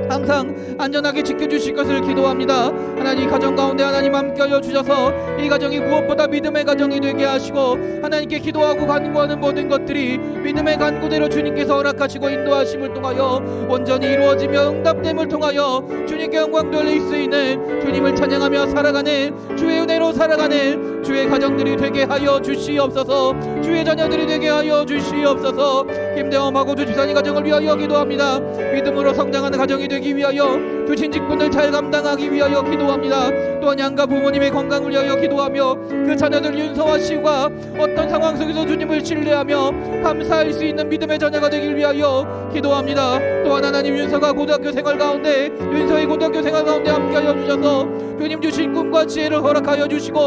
항상 안전하게 지켜주실 것을 기도합니다. 하나님 가정 가운데 하나님 함께하여 주셔서 이 가정이 무엇보다 믿음의 가정이 되게 하시고 하나님께 기도하고 간구하는 모든 것들이 믿음의 간구대로 주님께서 허락하시고 인도하심을 통하여 온전히 이루어지며 응답됨을 통하여 주님께 영광 돌릴 수 있는 주님을 찬양하며 살아가는 주의 은혜로 살아가는 주의 가정들이 되게 하여 주시옵소서. 주의 자녀들이 되게 하여 주시옵소서. 김대엄하고 주지사님 가정을 위하여 기도합니다. 믿음으로 성장하는 가정이 되기 위하여 주신 직분을 잘 감당하기 위하여 기도합니다. 또한 양가 부모님의 건강을 위하여 기도하며 그 자녀들 윤서와 시우가 어떤 상황 속에서 주님을 신뢰하며 감사할 수 있는 믿음의 자녀가 되길 위하여 기도합니다. 또한 하나님 윤서가 고등학교 생활 가운데 윤서의 고등학교 생활 가운데 함께하여 주셔서 주님 주신 꿈과 지혜를 허락하여 주시고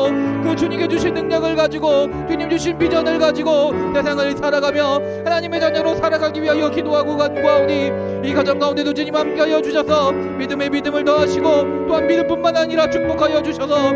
그 주님께 주신 능력을 가지고 주님 주신 비전을 가지고 세상을 살아가며 하나님의 자녀로 살아가기 위하여 기도하고 간구하오니 이 가정 가운데도 주님 함께하여 주셔서 믿음에 믿음을 더하시고 또한 믿음뿐만 아니라 축복하여 주셔서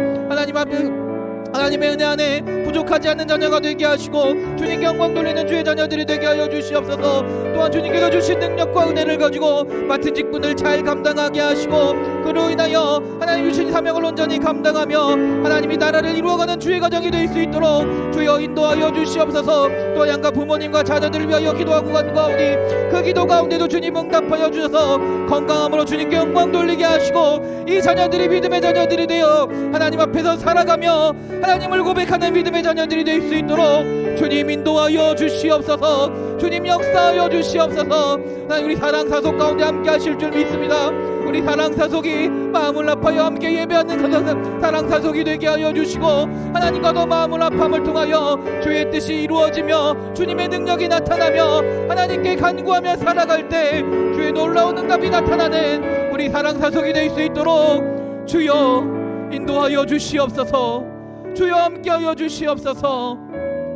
하나님의 은혜 안에 부족하지 않는 자녀가 되게 하시고 주님께 영광 돌리는 주의 자녀들이 되게 하여 주시옵소서. 또한 주님께서 주신 능력과 은혜를 가지고 맡은 직분을 잘 감당하게 하시고 그로 인하여 하나님 주신 사명을 온전히 감당하며 하나님이 나라를 이루어가는 주의 가정이 될 수 있도록 주여 인도하여 주시옵소서. 또 양가 부모님과 자녀들을 위하여 기도하고 간구하오니 그 기도 가운데도 주님 응답하여 주셔서 건강함으로 주님께 영광 돌리게 하시고 이 자녀들이 믿음의 자녀들이 되어 하나님 앞에서 살아가며 하나님을 고백하는 믿음의 자녀들이 될 수 있도록 주님 인도하여 주시옵소서. 주님 역사하여 주시옵소서. 하나님 우리 사랑사속 가운데 함께 하실 줄 믿습니다. 우리 사랑사속이 마음을 아파요 함께 예배하는 사랑사속이 되게 하여 주시고, 하나님과도 마음을 아픔을 통하여 주의 뜻이 이루어지며 주님의 능력이 나타나며 하나님께 간구하며 살아갈 때 주의 놀라운 응답이 나타나는 우리 사랑사속이 될 수 있도록 주여 인도하여 주시옵소서. 주여 함께하여 주시옵소서.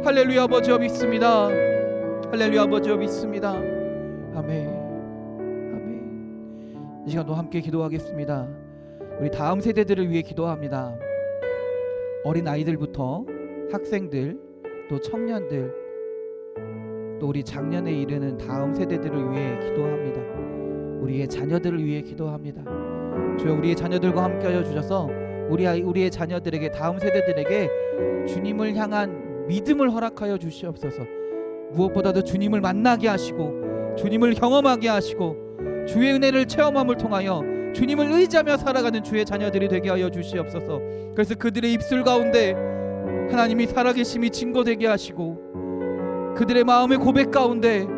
할렐루야. 아버지여 믿습니다. 할렐루야. 아버지여 믿습니다. 아멘. 아멘. 이 시간도 함께 기도하겠습니다. 우리 다음 세대들을 위해 기도합니다. 어린 아이들부터 학생들, 또 청년들, 또 우리 장년에 이르는 다음 세대들을 위해 기도합니다. 우리의 자녀들을 위해 기도합니다. 주여 우리의 자녀들과 함께하여 주셔서 우리의 자녀들에게, 다음 세대들에게 주님을 향한 믿음을 허락하여 주시옵소서. 무엇보다도 주님을 만나게 하시고 주님을 경험하게 하시고 주의 은혜를 체험함을 통하여 주님을 의지하며 살아가는 주의 자녀들이 되게 하여 주시옵소서. 그래서 그들의 입술 가운데 하나님이 살아계심이 증거되게 하시고 그들의 마음의 고백 가운데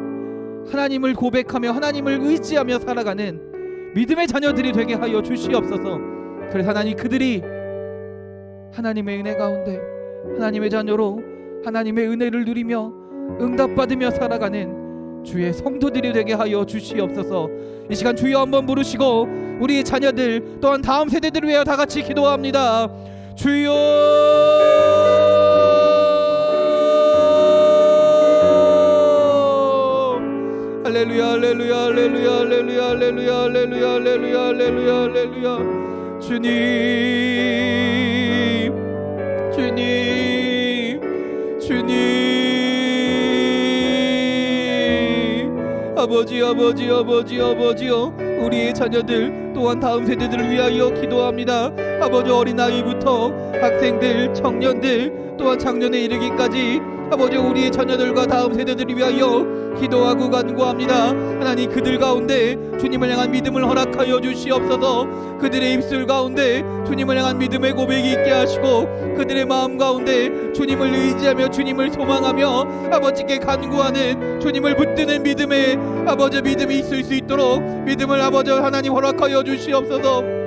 하나님을 고백하며 하나님을 의지하며 살아가는 믿음의 자녀들이 되게 하여 주시옵소서. 그래서 하나님 그들이 하나님의 은혜 가운데 하나님의 자녀로 하나님의 은혜를 누리며 응답받으며 살아가는 주의 성도들이 되게 하여 주시옵소서. 이 시간 주여 한번 부르시고 우리 자녀들 또한 다음 세대들을 위하여 다 같이 기도합니다. 주여 할렐루야 할렐루야 할렐루야 할렐루야 할렐루야 할렐루야 할렐루야 할렐루야 할렐루야. 주님 주님 주님 아버지 아버지 아버지 아버지요, 우리의 자녀들 또한 다음 세대들을 위하여 기도합니다. 아버지 어린아이부터 학생들, 청년들, 또한 장년에 이르기까지 아버지 우리의 자녀들과 다음 세대들을 위하여 기도하고 간구합니다. 하나님 그들 가운데 주님을 향한 믿음을 허락하여 주시옵소서. 그들의 입술 가운데 주님을 향한 믿음의 고백이 있게 하시고 그들의 마음 가운데 주님을 의지하며 주님을 소망하며 아버지께 간구하는 주님을 붙드는 믿음의 아버지 믿음이 있을 수 있도록 믿음을 아버지 하나님 허락하여 주시옵소서.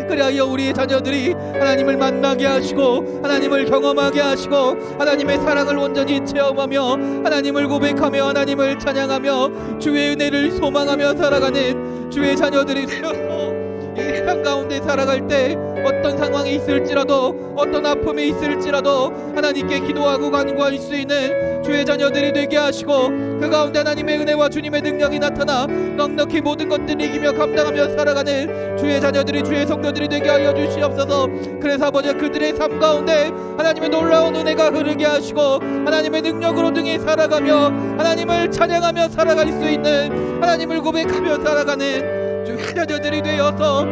그리하여 우리의 자녀들이 하나님을 만나게 하시고 하나님을 경험하게 하시고 하나님의 사랑을 온전히 체험하며 하나님을 고백하며 하나님을 찬양하며 주의 은혜를 소망하며 살아가는 주의 자녀들이 되어서 이 세상 가운데 살아갈 때 어떤 상황이 있을지라도 어떤 아픔이 있을지라도 하나님께 기도하고 간구할 수 있는 주의 자녀들이 되게 하시고 그 가운데 하나님의 은혜와 주님의 능력이 나타나 넉넉히 모든 것들을 이기며 감당하며 살아가는 주의 자녀들이 주의 성도들이 되게 하여 주시옵소서. 그래서 아버지 그들의 삶 가운데 하나님의 놀라운 은혜가 흐르게 하시고 하나님의 능력으로 등에 살아가며 하나님을 찬양하며 살아갈 수 있는 하나님을 고백하며 살아가는 주의 자녀들이 되어서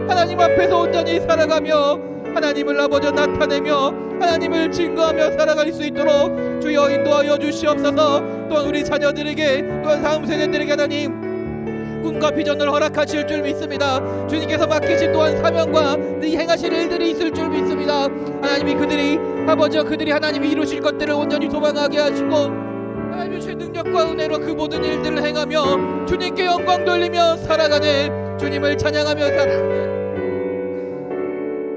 하나님 앞에서 온전히 살아가며 하나님을 아버지 나타내며 하나님을 증거하며 살아갈 수 있도록 주여 인도하여 주시옵소서. 또한 우리 자녀들에게 또한 다음 세대들에게 하나님 꿈과 비전을 허락하실 줄 믿습니다. 주님께서 맡기신 또한 사명과 행하실 일들이 있을 줄 믿습니다. 하나님이 그들이 아버지와 그들이 하나님이 이루실 것들을 온전히 소망하게 하시고 하나님의 주의 능력과 은혜로 그 모든 일들을 행하며 주님께 영광 돌리며 살아가는 주님을 찬양하며 살아가는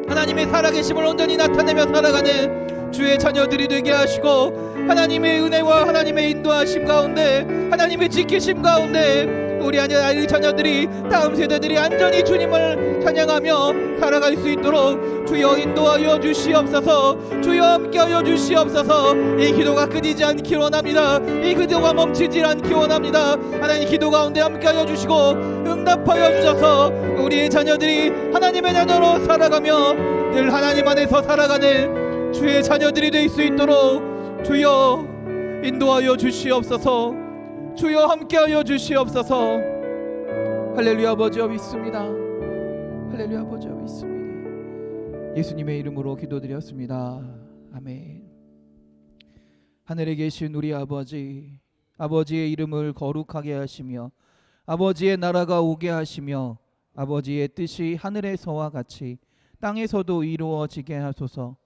하나님의 살아계심을 온전히 나타내며 살아가는 주의 자녀들이 되게 하시고 하나님의 은혜와 하나님의 인도하심 가운데 하나님의 지키심 가운데 우리 아이 자녀들이 다음 세대들이 안전히 주님을 찬양하며 살아갈 수 있도록 주여 인도하여 주시옵소서. 주여 함께하여 주시옵소서. 이 기도가 끊이지 않기 원합니다. 이 기도가 멈추지 않기 원합니다. 하나님 기도 가운데 함께하여 주시고 응답하여 주셔서 우리의 자녀들이 하나님의 자녀로 살아가며 늘 하나님 안에서 살아가는 주의 자녀들이 될 수 있도록 주여 인도하여 주시옵소서. 주여 함께하여 주시옵소서. 할렐루야 아버지여 믿습니다. 할렐루야 아버지여 믿습니다. 예수님의 이름으로 기도드렸습니다. 아멘. 하늘에 계신 우리 아버지, 아버지의 이름을 거룩하게 하시며 아버지의 나라가 오게 하시며 아버지의 뜻이 하늘에서와 같이 땅에서도 이루어지게 하소서.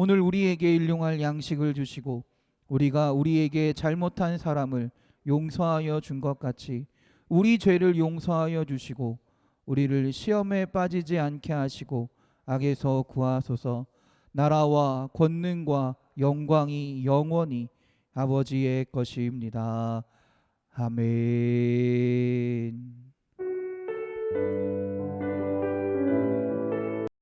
오늘 우리에게 일용할 양식을 주시고 우리가 우리에게 잘못한 사람을 용서하여 준 것 같이 우리 죄를 용서하여 주시고 우리를 시험에 빠지지 않게 하시고 악에서 구하소서. 나라와 권능과 영광이 영원히 아버지의 것입니다. 아멘.